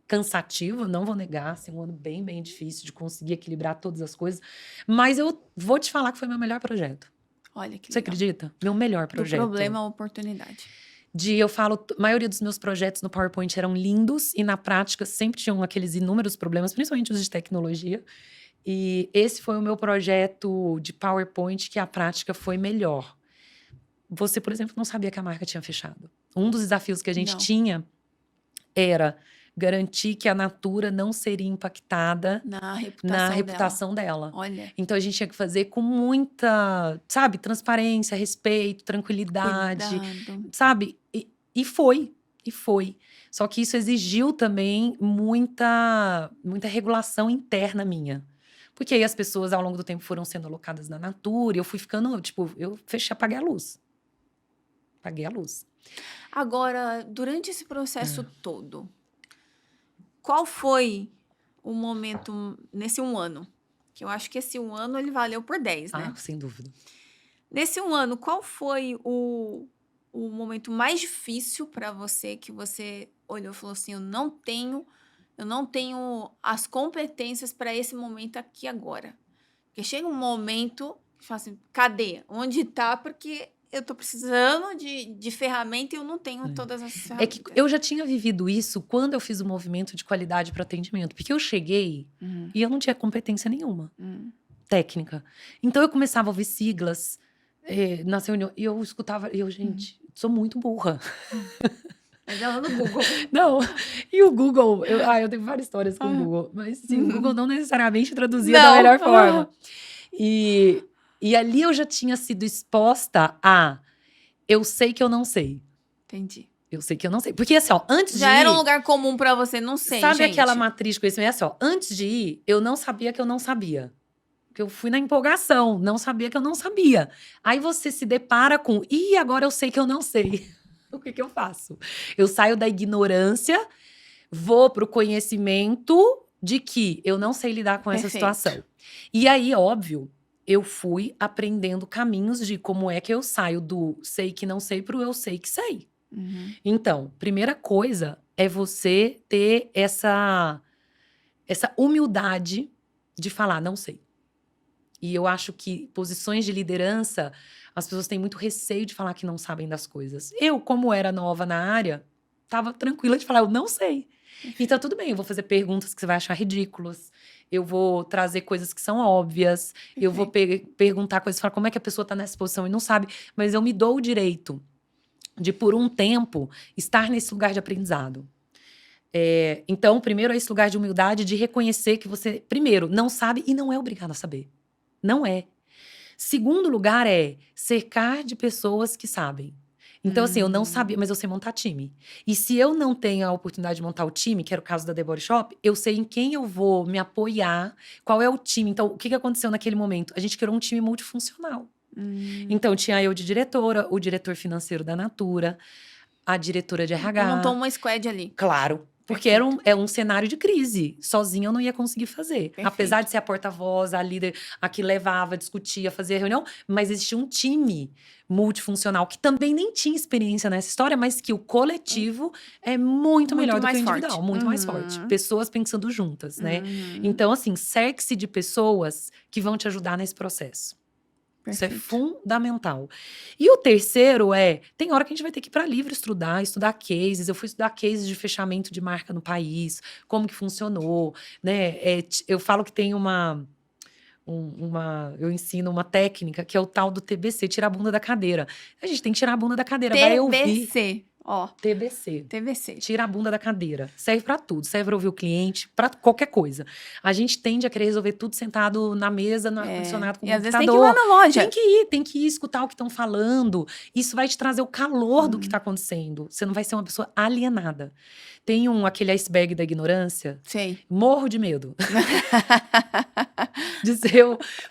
cansativo, não vou negar, assim, um ano bem, bem difícil de conseguir equilibrar todas as coisas. Mas eu vou te falar que foi meu melhor projeto. Olha que Você legal. acredita? Meu melhor projeto. Do problema à oportunidade. Eu falo, a maioria dos meus projetos no PowerPoint eram lindos e na prática sempre tinham aqueles inúmeros problemas, principalmente os de tecnologia. E esse foi o meu projeto de PowerPoint que a prática foi melhor. Você, por exemplo, não sabia que a marca tinha fechado. Um dos desafios que a gente tinha era garantir que a Natura não seria impactada na reputação dela. Olha. Então, a gente tinha que fazer com muita, sabe, transparência, respeito, tranquilidade, sabe? E foi. Só que isso exigiu também muita regulação interna minha. Porque aí as pessoas, ao longo do tempo, foram sendo alocadas na Natura. E eu fui ficando, eu apaguei a luz. Apaguei a luz. Agora, durante esse processo todo, qual foi o momento, nesse um ano? Que eu acho que esse um ano, ele valeu por 10, né? Ah, sem dúvida. Nesse um ano, qual foi o momento mais difícil para você, que você olhou e falou assim, eu não tenho as competências para esse momento aqui agora? Porque chega um momento que fala assim, cadê? Onde tá? Porque eu tô precisando de ferramenta e eu não tenho todas as ferramentas. É que eu já tinha vivido isso quando eu fiz o movimento de qualidade para atendimento. Porque eu cheguei e eu não tinha competência nenhuma técnica. Então, eu começava a ouvir siglas nas reuniões. E eu escutava... E eu, gente, sou muito burra. Mas ela no Google. Não, e o Google... Eu tenho várias histórias com o Google. Mas sim, o Google não necessariamente traduzia da melhor forma. E ali eu já tinha sido exposta a... Eu sei que eu não sei. Entendi. Eu sei que eu não sei. Porque assim, ó, antes já de ir... Já era um lugar comum pra você, não sei, sabe gente. Aquela matriz de conhecimento? Assim, ó, antes de ir, eu não sabia que eu não sabia. Porque eu fui na empolgação, não sabia que eu não sabia. Aí você se depara com... Ih, agora eu sei que eu não sei. O que eu faço? Eu saio da ignorância, vou pro conhecimento de que eu não sei lidar com essa situação. E aí, óbvio... eu fui aprendendo caminhos de como é que eu saio do sei que não sei pro eu sei que sei. Então, primeira coisa é você ter essa humildade de falar, não sei. E eu acho que posições de liderança, as pessoas têm muito receio de falar que não sabem das coisas. Eu, como era nova na área, tava tranquila de falar, eu não sei. Então, tudo bem, eu vou fazer perguntas que você vai achar ridículas. Eu vou trazer coisas que são óbvias. Eu vou perguntar coisas, falar como é que a pessoa tá nessa posição e não sabe. Mas eu me dou o direito de, por um tempo, estar nesse lugar de aprendizado. Então, primeiro é esse lugar de humildade, de reconhecer que você, primeiro, não sabe e não é obrigado a saber. Não é. Segundo lugar é cercar de pessoas que sabem. Então, assim, eu não sabia, mas eu sei montar time. E se eu não tenho a oportunidade de montar o time, que era o caso da The Body Shop, eu sei em quem eu vou me apoiar, qual é o time. Então, o que aconteceu naquele momento? A gente criou um time multifuncional. Então, tinha eu de diretora, o diretor financeiro da Natura, a diretora de RH. Montou uma squad ali. Claro. Porque é um cenário de crise. Sozinha eu não ia conseguir fazer. Perfeito. Apesar de ser a porta-voz, a líder, a que levava, discutia, fazia reunião. Mas existia um time multifuncional que também nem tinha experiência nessa história, mas que o coletivo é muito melhor do que o individual. Forte. Muito mais forte. Pessoas pensando juntas, né? Então, assim, cerque-se de pessoas que vão te ajudar nesse processo. Isso é fundamental. E o terceiro tem hora que a gente vai ter que ir para livro estudar cases. Eu fui estudar cases de fechamento de marca no país, como que funcionou, né? Eu falo que tem eu ensino uma técnica que é o tal do TBC, tirar a bunda da cadeira. A gente tem que tirar a bunda da cadeira, vai ouvir. TBC, ó. TBC. Tira a bunda da cadeira. Serve pra tudo. Serve pra ouvir o cliente, pra qualquer coisa. A gente tende a querer resolver tudo sentado na mesa, no ar-condicionado, com o computador. E às vezes tem que ir lá na loja. Tem que ir escutar o que estão falando. Isso vai te trazer o calor do que tá acontecendo. Você não vai ser uma pessoa alienada. Tem aquele iceberg da ignorância. Sei. Morro de medo.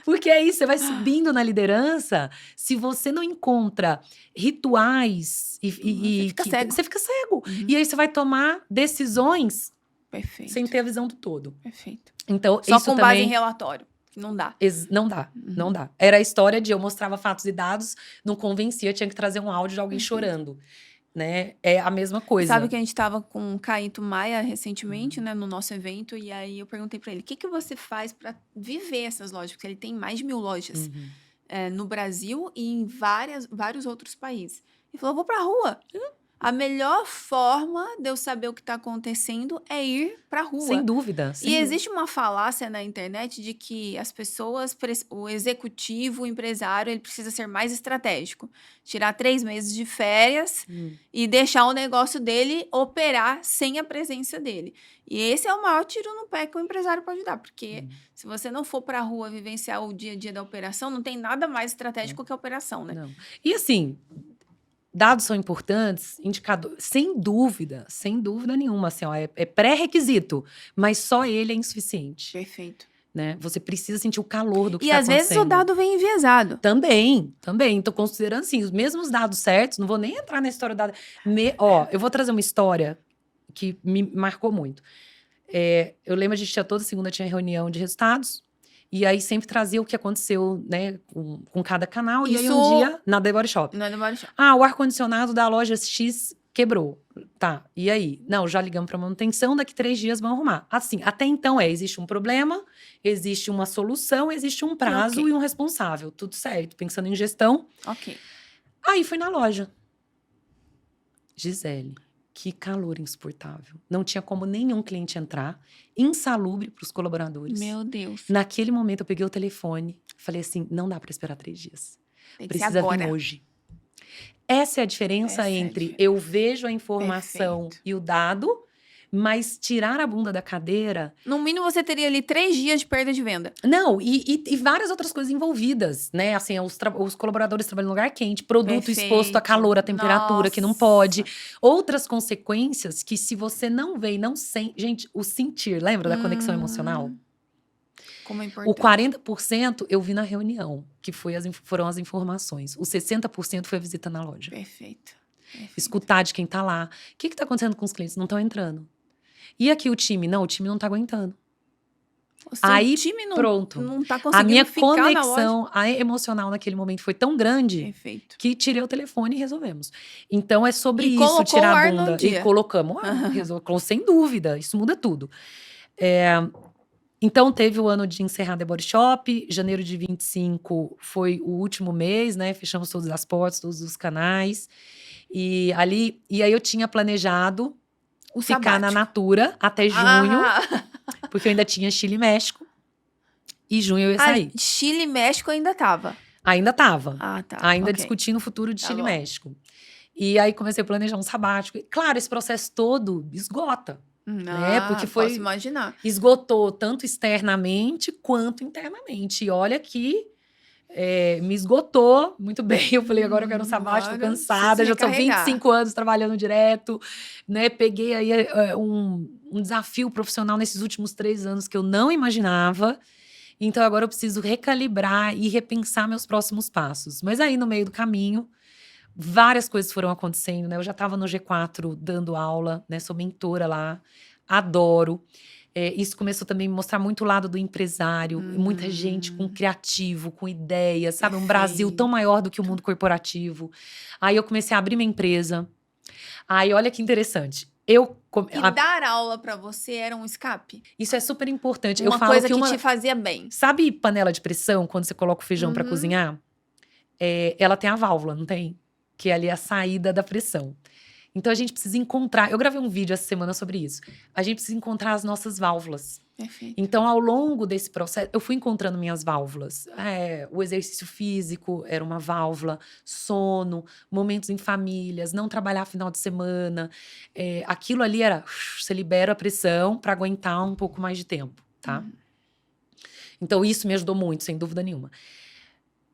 Porque é isso, você vai subindo na liderança. Se você não encontra rituais você fica cego. E aí você vai tomar decisões sem ter a visão do todo. Perfeito. Então, só isso com também, base em relatório. Não dá. Não dá. Era a história de eu mostrava fatos e dados, não convencia, tinha que trazer um áudio de alguém chorando. Né? É a mesma coisa. Sabe que a gente estava com o Caíto Maia recentemente, né, no nosso evento, e aí eu perguntei para ele, o que você faz para viver essas lojas? Porque ele tem mais de 1000 lojas no Brasil e em vários outros países. Ele falou, eu vou pra rua. A melhor forma de eu saber o que está acontecendo é ir pra rua. Sem dúvida. E existe uma falácia na internet de que as pessoas, o executivo, o empresário, ele precisa ser mais estratégico. Tirar 3 meses de férias e deixar o negócio dele operar sem a presença dele. E esse é o maior tiro no pé que o empresário pode dar. Porque se você não for pra rua vivenciar o dia a dia da operação, não tem nada mais estratégico que a operação, né? Não. E assim, dados são importantes, indicadores, sem dúvida nenhuma, assim, ó, é pré-requisito, mas só ele é insuficiente. Perfeito. Né? Você precisa sentir o calor do que E tá às vezes o dado vem enviesado. Também. Tô considerando, assim, os mesmos dados certos, não vou nem entrar na história da... eu vou trazer uma história que me marcou muito. Eu lembro, a gente toda segunda tinha reunião de resultados, e aí sempre trazia o que aconteceu, né, com cada canal. E aí um dia, na The Body Shop. Na The Body Shop. O ar-condicionado da loja X quebrou. Tá, e aí? Não, já ligamos pra manutenção, daqui 3 dias vão arrumar. Assim, até então existe um problema, existe uma solução, existe um prazo e um responsável. Tudo certo, pensando em gestão. Ok. Aí fui na loja. Gisele, que calor insuportável. Não tinha como nenhum cliente entrar. Insalubre pros colaboradores. Meu Deus. Naquele momento eu peguei o telefone, falei assim, não dá pra esperar 3 dias. Tem que ser Precisa agora. vir hoje. Essa é a diferença entre eu vejo a informação e o dado, mas tirar a bunda da cadeira... No mínimo, você teria ali 3 dias de perda de venda. Não, e várias outras coisas envolvidas, né? Assim, os colaboradores trabalham em lugar quente, produto exposto a calor, a temperatura, que não pode. Outras consequências que se você não vê e não sente... Gente, o sentir, lembra da conexão emocional? Como é importante. O 40% eu vi na reunião, que foram as informações. O 60% foi a visita na loja. Perfeito. Escutar de quem tá lá. O que tá acontecendo com os clientes? Não estão entrando. E aqui o time? Não, o time não tá aguentando. O seu Aí, time pronto. não tá A conseguindo minha ficar na loja. conexão emocional naquele momento foi tão grande Perfeito. que tirei o telefone e resolvemos. Então, é sobre E isso, colocou tirar o a ar no bunda. E dia. colocamos, sem dúvida. Isso muda tudo. Então, teve o ano de encerrar The Body Shop. Janeiro de 25 foi o último mês, né? Fechamos todas as portas, todos os canais. E aí eu tinha planejado O ficar na sabático. Natura até junho, Ah, porque eu ainda tinha Chile e México. E junho eu ia sair. Chile e México ainda tava. Ainda tava. Ah, tá. Ainda ok. discutindo o futuro de Tá Chile e bom. México. E aí comecei a planejar um sabático. E, claro, esse processo todo esgota. Né? Porque Posso imaginar. esgotou tanto externamente quanto internamente. E olha que me esgotou muito bem. Eu falei, agora eu quero um sabático, tô Agora, cansada, preciso já tô recarregar. 25 anos trabalhando direto, né? Peguei aí um desafio profissional nesses últimos 3 anos que eu não imaginava. Então agora eu preciso recalibrar e repensar meus próximos passos. Mas aí no meio do caminho, várias coisas foram acontecendo, né? Eu já estava no G4 dando aula, né? Sou mentora lá, adoro. Isso começou também a me mostrar muito o lado do empresário, muita gente com criativo, com ideias, sabe? Um Brasil tão maior do que o mundo corporativo. Aí eu comecei a abrir minha empresa. Aí olha que interessante. E dar aula pra você era um escape? Isso é super importante. Uma eu falo coisa que que te fazia bem. Sabe panela de pressão, quando você coloca o feijão para cozinhar? Ela tem a válvula, não tem? Que é ali a saída da pressão. Então, a gente precisa encontrar... Eu gravei um vídeo essa semana sobre isso. A gente precisa encontrar as nossas válvulas. Perfeito. Então, ao longo desse processo, eu fui encontrando minhas válvulas. O exercício físico era uma válvula, sono, momentos em famílias, não trabalhar final de semana. Aquilo ali era... Você libera a pressão para aguentar um pouco mais de tempo, tá? Então, isso me ajudou muito, sem dúvida nenhuma.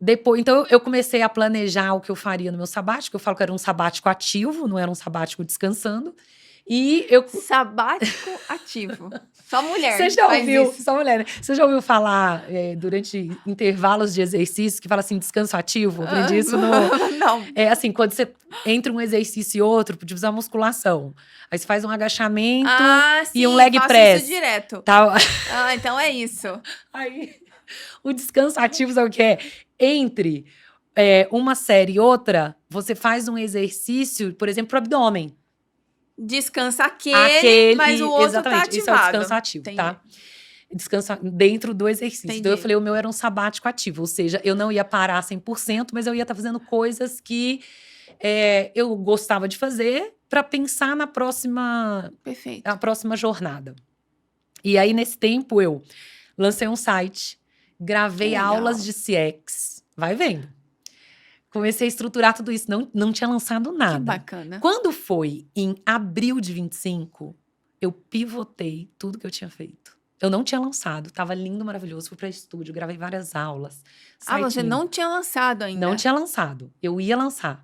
Depois, então, eu comecei a planejar o que eu faria no meu sabático. Eu falo que era um sabático ativo, não era um sabático descansando. E eu... Sabático ativo. Só mulher Você já faz ouviu, isso. só mulher, né? Você já ouviu falar durante intervalos de exercício que fala assim, descanso ativo? Aprendi isso no... Não. É assim, quando você entre um exercício e outro, tipo a musculação. Aí você faz um agachamento Sim, e um leg faço press. isso direto. Tá? Então é isso. Aí, o descanso ativo, sabe o que é? Entre uma série e outra, você faz um exercício, por exemplo, pro abdômen. Descansa aquele, mas o outro exatamente, tá ativado. Isso é o descanso ativo, Entendi. tá? Descansa dentro do exercício. Entendi. Então, eu falei, o meu era um sabático ativo. Ou seja, eu não ia parar 100%, mas eu ia estar fazendo coisas que eu gostava de fazer para pensar na próxima jornada. E aí, nesse tempo, eu lancei um site, gravei aulas de CX. Vai vendo. Comecei a estruturar tudo isso. Não tinha lançado nada. Que bacana. Quando foi em abril de 25, eu pivotei tudo que eu tinha feito. Eu não tinha lançado. Tava lindo, maravilhoso. Fui para estúdio, gravei várias aulas. Você não tinha lançado ainda? Não tinha lançado. Eu ia lançar.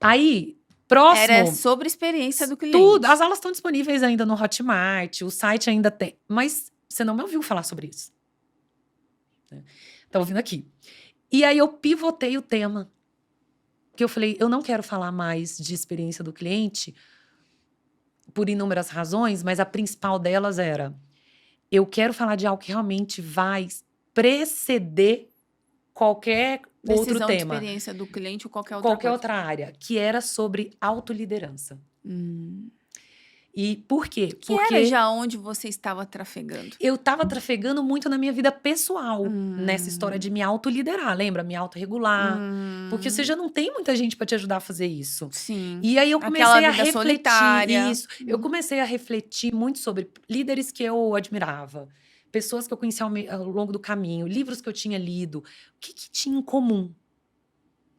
Aí, próximo... Era sobre a experiência do cliente. Tudo. As aulas estão disponíveis ainda no Hotmart. O site ainda tem. Mas você não me ouviu falar sobre isso. Tá ouvindo aqui. E aí, eu pivotei o tema. Que eu falei, eu não quero falar mais de experiência do cliente por inúmeras razões, mas a principal delas era, eu quero falar de algo que realmente vai preceder qualquer outro Decisão de tema. experiência do cliente ou qualquer outra área, que era sobre autoliderança. E por quê? Porque era já onde você estava trafegando. Eu estava trafegando muito na minha vida pessoal, nessa história de me autoliderar, lembra? Me autorregular. Porque você já não tem muita gente para te ajudar a fazer isso. Sim. E aí eu comecei Aquela a vida refletir solitária. isso. Eu comecei a refletir muito sobre líderes que eu admirava, pessoas que eu conhecia ao longo do caminho, livros que eu tinha lido. O que tinha em comum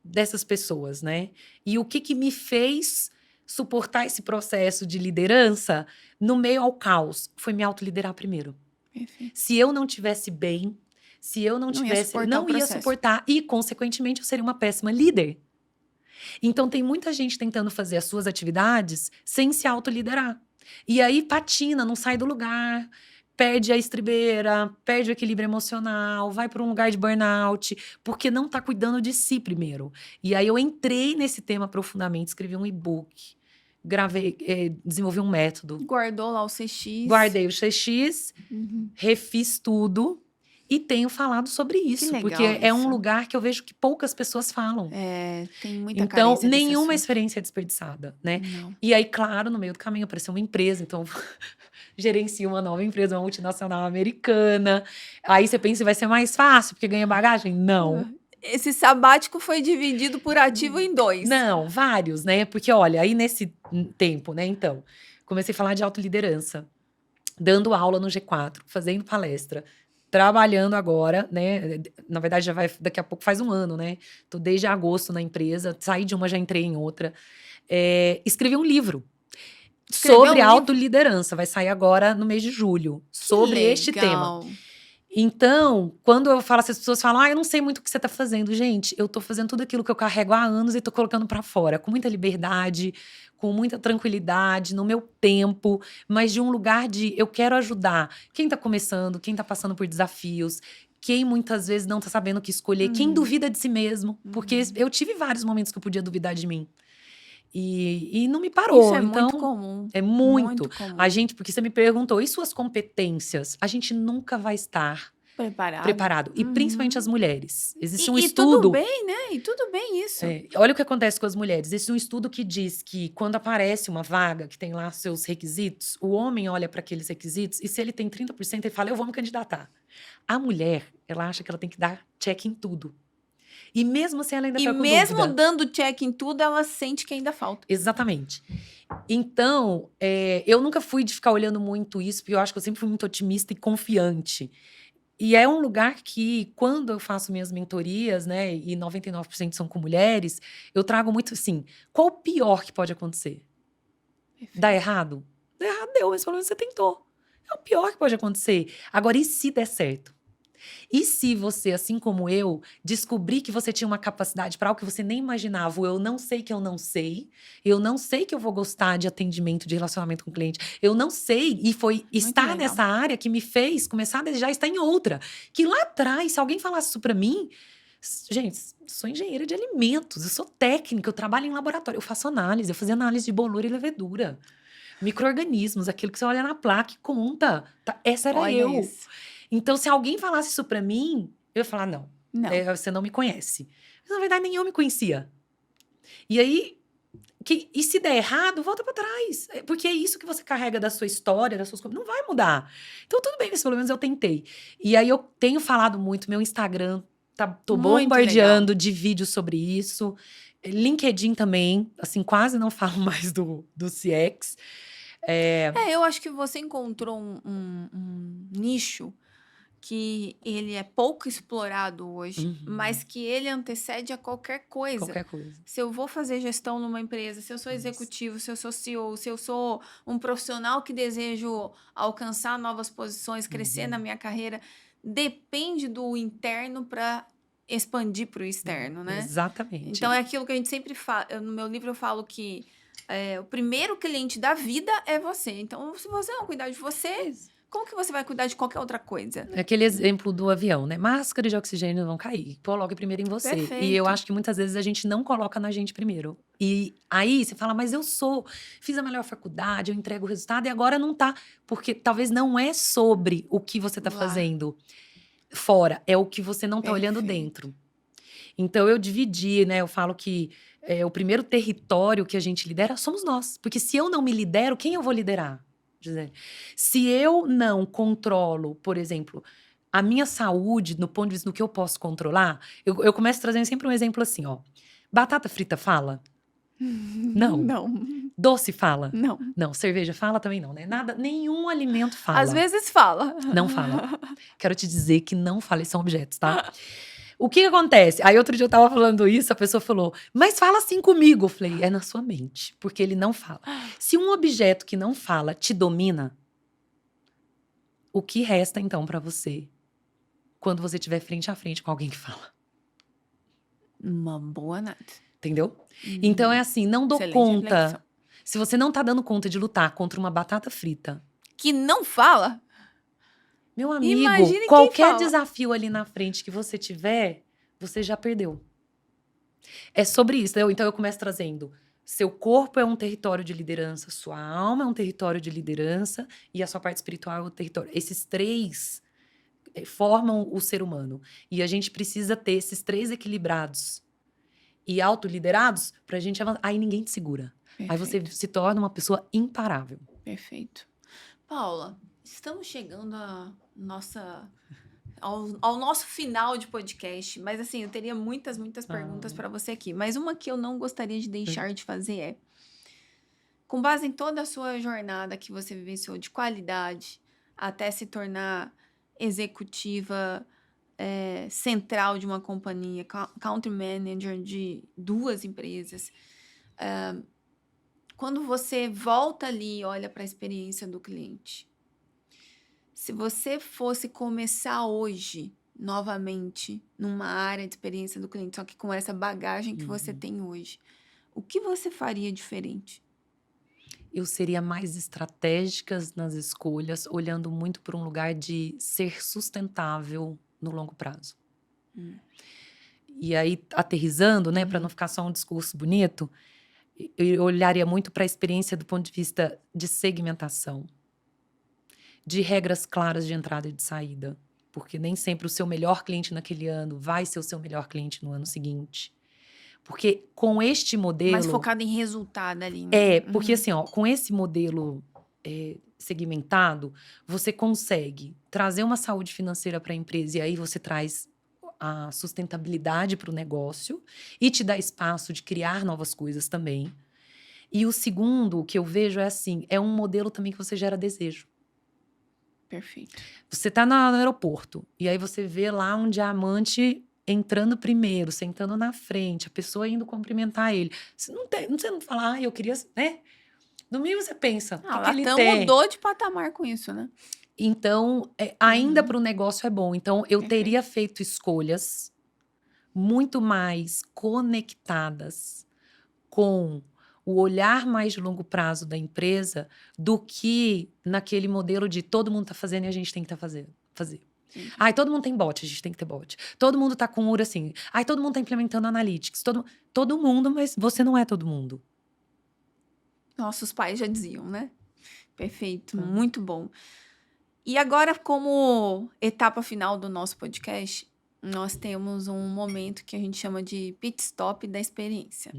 dessas pessoas, né? E o que me fez suportar esse processo de liderança no meio ao caos foi me autoliderar primeiro. Perfeito. Se eu não tivesse bem, se eu não tivesse, não ia suportar e, consequentemente, eu seria uma péssima líder. Então, tem muita gente tentando fazer as suas atividades sem se autoliderar. E aí, patina, não sai do lugar, perde a estribeira, perde o equilíbrio emocional, vai para um lugar de burnout, porque não está cuidando de si primeiro. E aí, eu entrei nesse tema profundamente, escrevi um e-book, desenvolvi um método. Guardou lá o CX. Guardei o CX, refiz tudo e tenho falado sobre isso. legal Porque é um isso. lugar que eu vejo que poucas pessoas falam. Tem muita Então, carência desse nenhuma assunto. experiência é desperdiçada, né? Não. E aí, claro, no meio do caminho apareceu uma empresa, então gerencio uma nova empresa, uma multinacional americana. Aí você pensa, vai ser mais fácil, porque ganha bagagem? Não. Esse sabático foi dividido por ativo em 2. Não, vários, né? Porque, olha, aí nesse tempo, né, então, comecei a falar de autoliderança, dando aula no G4, fazendo palestra, trabalhando agora, né? Na verdade, já vai, daqui a pouco faz um ano, né? Tô desde agosto na empresa, saí de uma, já entrei em outra. Escrevi um livro Escreveu sobre um livro? autoliderança, vai sair agora no mês de julho, sobre este tema. Legal. Então, quando eu falo, as pessoas falam, eu não sei muito o que você tá fazendo. Gente, eu tô fazendo tudo aquilo que eu carrego há anos e tô colocando pra fora, com muita liberdade, com muita tranquilidade, no meu tempo, mas de um lugar de eu quero ajudar quem tá começando, quem tá passando por desafios, quem muitas vezes não tá sabendo o que escolher, quem duvida de si mesmo, porque eu tive vários momentos que eu podia duvidar de mim. E não me parou. Isso é então, muito comum. é muito. comum. A gente, porque você me perguntou, e suas competências? A gente nunca vai estar preparado. E principalmente as mulheres. Existe um E estudo. tudo bem, né? E tudo bem isso. Olha o que acontece com as mulheres. Existe um estudo que diz que quando aparece uma vaga que tem lá seus requisitos, o homem olha para aqueles requisitos e se ele tem 30%, ele fala, eu vou me candidatar. A mulher, ela acha que ela tem que dar check em tudo. E mesmo assim, ela ainda E fica com mesmo dúvida. dando check em tudo, ela sente que ainda falta. Exatamente. Então, eu nunca fui de ficar olhando muito isso, porque eu acho que eu sempre fui muito otimista e confiante. E é um lugar que, quando eu faço minhas mentorias, né, e 99% são com mulheres, eu trago muito assim, qual o pior que pode acontecer? Dá errado? Dá errado, deu, mas pelo menos você tentou. É o pior que pode acontecer. Agora, e se der certo? E se você, assim como eu, descobrir que você tinha uma capacidade para algo que você nem imaginava, eu não sei que eu não sei que eu vou gostar de atendimento, de relacionamento com o cliente, eu não sei, e foi estar legal. nessa área que me fez começar a desejar estar em outra. Que lá atrás, se alguém falasse isso para mim, gente, sou engenheira de alimentos, eu sou técnica, eu trabalho em laboratório, eu faço análise, eu fazia análise de bolor e levedura. Micro-organismos, aquilo que você olha na placa e conta. Tá? Essa era Olha eu. isso. Então, se alguém falasse isso pra mim, eu ia falar, não. Não. Você não me conhece. Mas, na verdade, nem eu me conhecia. E aí, e se der errado, volta pra trás. Porque é isso que você carrega da sua história, das suas coisas. Não vai mudar. Então, tudo bem, mas pelo menos eu tentei. E aí, eu tenho falado muito, meu Instagram, tô Muito bombardeando de vídeos sobre isso. LinkedIn também, assim, quase não falo mais do CX. Eu acho que você encontrou um nicho que ele é pouco explorado hoje, mas que ele antecede a qualquer coisa. Qualquer coisa. Se eu vou fazer gestão numa empresa, se eu sou executivo, se eu sou CEO, se eu sou um profissional que desejo alcançar novas posições, crescer na minha carreira, depende do interno para expandir para o externo, né? Exatamente. Então, é aquilo que a gente sempre fala. No meu livro eu falo que o primeiro cliente da vida é você. Então, se você não cuidar de você, como que você vai cuidar de qualquer outra coisa? Aquele exemplo do avião, né? Máscara de oxigênio vão cair. Coloque primeiro em você. Perfeito. E eu acho que muitas vezes a gente não coloca na gente primeiro. E aí você fala, mas fiz a melhor faculdade, eu entrego o resultado e agora não tá. Porque talvez não é sobre o que você tá Lá. fazendo fora, é o que você não tá olhando Perfeito. dentro. Então eu dividi, né? Eu falo que o primeiro território que a gente lidera somos nós. Porque se eu não me lidero, quem eu vou liderar? Gisele? Se eu não controlo, por exemplo, a minha saúde, no ponto de vista do que eu posso controlar, eu começo trazendo sempre um exemplo assim, ó. Batata frita fala? Não. Não. Doce fala? Não. Não. Cerveja fala também não, né? Nada, nenhum alimento fala. Às vezes fala. Não fala. Quero te dizer que não fala, são objetos, tá? O que acontece? Aí outro dia eu tava falando isso, a pessoa falou, mas fala assim comigo. Eu falei, é na sua mente, porque ele não fala. Se um objeto que não fala te domina, o que resta então pra você quando você estiver frente a frente com alguém que fala? Uma boa nada. Entendeu? Então é assim, não dou Excelente conta. reflexão. Se você não tá dando conta de lutar contra uma batata frita, Que não fala? meu amigo, Imagine quem qualquer fala. desafio ali na frente que você tiver, você já perdeu. É sobre isso, entendeu? Então eu começo trazendo Seu corpo é um território de liderança, sua alma é um território de liderança e a sua parte espiritual é um território. Esses três formam o ser humano. E a gente precisa ter esses três equilibrados e autoliderados pra gente avançar. Aí ninguém te segura. Aí você Perfeito, se torna uma pessoa imparável. perfeito. Paula, estamos chegando ao nosso final de podcast, mas assim, eu teria muitas perguntas para você aqui, mas uma que eu não gostaria de deixar de fazer é, com base em toda a sua jornada que você vivenciou de qualidade até se tornar executiva central de uma companhia, country manager de 2 empresas, quando você volta ali e olha para a experiência do cliente, se você fosse começar hoje, novamente, numa área de experiência do cliente, só que com essa bagagem que você tem hoje, o que você faria diferente? Eu seria mais estratégicas nas escolhas, olhando muito por um lugar de ser sustentável no longo prazo. E aí, aterrissando, né, para não ficar só um discurso bonito, eu olharia muito para a experiência do ponto de vista de segmentação, de regras claras de entrada e de saída, porque nem sempre o seu melhor cliente naquele ano vai ser o seu melhor cliente no ano seguinte. Porque com este Mais modelo, focado em resultado ali, né? porque assim, ó, com esse modelo segmentado, você consegue trazer uma saúde financeira para a empresa e aí você traz a sustentabilidade para o negócio e te dá espaço de criar novas coisas também. E o segundo que eu vejo é assim, é um modelo também que você gera desejo. Perfeito. Você tá no aeroporto e aí você vê lá um diamante entrando primeiro, sentando na frente, a pessoa indo cumprimentar ele. Você não fala, eu queria, né? No mínimo você pensa, o que A ele Latam tem? mudou de patamar com isso, né? Então, ainda para o negócio é bom. Então, eu teria feito escolhas muito mais conectadas com o olhar mais de longo prazo da empresa do que naquele modelo de todo mundo tá fazendo e a gente tem que fazer. Ai, todo mundo tem bot, a gente tem que ter bot. Todo mundo tá com URA assim. Ai, todo mundo tá implementando analytics. Todo mundo, mas você não é todo mundo. Nossos pais já diziam, né? Perfeito, muito bom. E agora, como etapa final do nosso podcast, nós temos um momento que a gente chama de pit stop da experiência,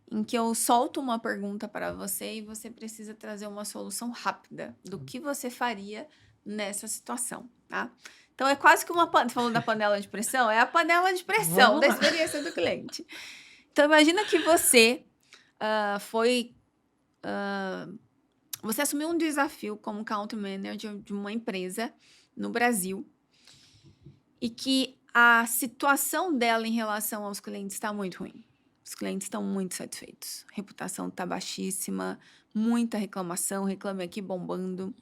em que eu solto uma pergunta para você e você precisa trazer uma solução rápida do que você faria nessa situação, tá? Então, é quase que você falou da panela de pressão, é a panela de pressão Vamos da lá. experiência do cliente. Então, imagina que você você assumiu um desafio como country manager de uma empresa no Brasil e que a situação dela em relação aos clientes está muito ruim. Os clientes estão muito satisfeitos. A reputação está baixíssima, muita reclamação, reclame aqui bombando.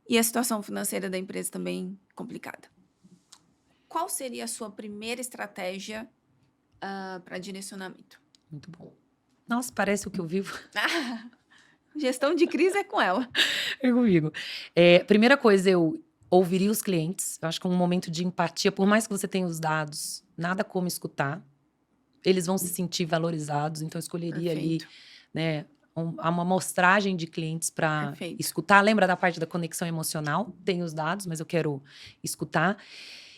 E a situação financeira da empresa também complicada. Qual seria a sua primeira estratégia para direcionamento? Muito bom. Nossa, parece o que eu vivo. Gestão de crise é com ela. É comigo. Primeira coisa, eu ouviria os clientes. Eu acho que é um momento de empatia. Por mais que você tenha os dados, nada como escutar. Eles vão se sentir valorizados. Então, eu escolheria ali, né, uma amostragem de clientes para escutar. Lembra da parte da conexão emocional? Tem os dados, mas eu quero escutar.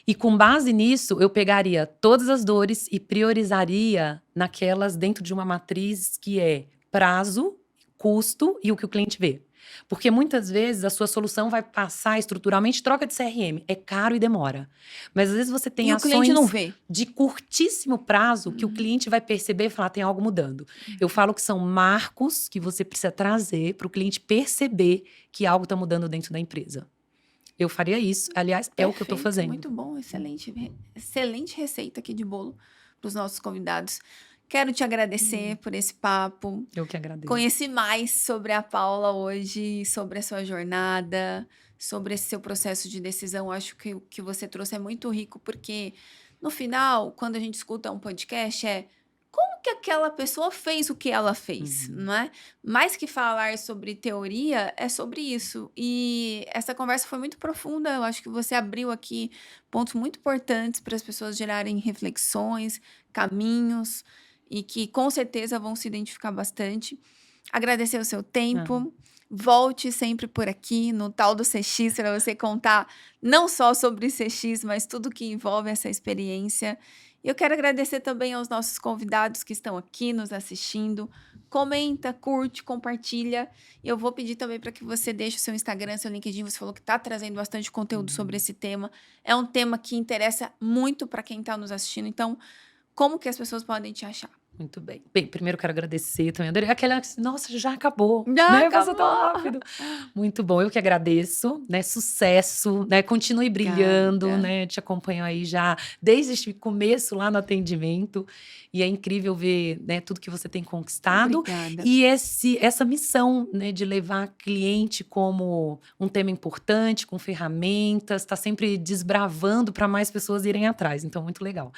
E com base nisso, eu pegaria todas as dores e priorizaria naquelas dentro de uma matriz que é prazo, custo e o que o cliente vê. Porque muitas vezes a sua solução vai passar estruturalmente troca de CRM. É caro e demora. Mas às vezes você tem E o ações cliente não vê. de curtíssimo prazo que o cliente vai perceber e falar, tem algo mudando. Eu falo que são marcos que você precisa trazer para o cliente perceber que algo está mudando dentro da empresa. Eu faria isso. Aliás, é o que eu estou fazendo. Muito bom, excelente receita aqui de bolo para os nossos convidados. Quero te agradecer por esse papo. Eu que agradeço. Conheci mais sobre a Paula hoje, sobre a sua jornada, sobre esse seu processo de decisão. Acho que o que você trouxe é muito rico, porque no final, quando a gente escuta um podcast, como que aquela pessoa fez o que ela fez, não é? Mais que falar sobre teoria, é sobre isso. E essa conversa foi muito profunda. Eu acho que você abriu aqui pontos muito importantes para as pessoas gerarem reflexões, caminhos. e que com certeza vão se identificar bastante. Agradecer o seu tempo. Volte sempre por aqui no Tal do CX para você contar não só sobre CX, mas tudo que envolve essa experiência. E eu quero agradecer também aos nossos convidados que estão aqui nos assistindo. Comenta, curte, compartilha. E eu vou pedir também para que você deixe o seu Instagram, seu LinkedIn. Você falou que está trazendo bastante conteúdo sobre esse tema. É um tema que interessa muito para quem está nos assistindo. Então, como que as pessoas podem te achar? Muito bem. Bem, primeiro eu quero agradecer também. Adorei aquela. Nossa, já acabou. Já né? Passou tão acabou. rápido. Muito bom. Eu que agradeço, né? Sucesso, né? Continue brilhando, Obrigada. né? Te acompanho aí já desde o começo lá no atendimento. E é incrível ver, né, tudo que você tem conquistado. Obrigada. E essa missão, né, de levar cliente como um tema importante, com ferramentas, está sempre desbravando para mais pessoas irem atrás. Então, muito legal.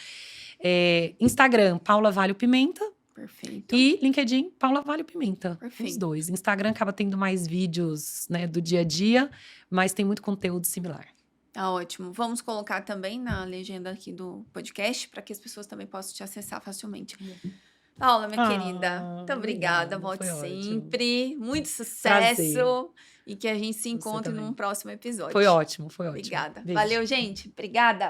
Instagram, Paula Valho Pimenta. Perfeito. E LinkedIn, Paula Valho Pimenta. Os Perfeito. dois. Instagram acaba tendo mais vídeos, né, do dia a dia, mas tem muito conteúdo similar. Tá ótimo. Vamos colocar também na legenda aqui do podcast para que as pessoas também possam te acessar facilmente. Paula, minha querida, muito obrigada. Volte Foi ótimo. sempre. Muito Prazer. sucesso. E que a gente se Você encontre também. num próximo episódio. Foi ótimo, foi ótimo. Obrigada. Beijo. Valeu, gente. Obrigada.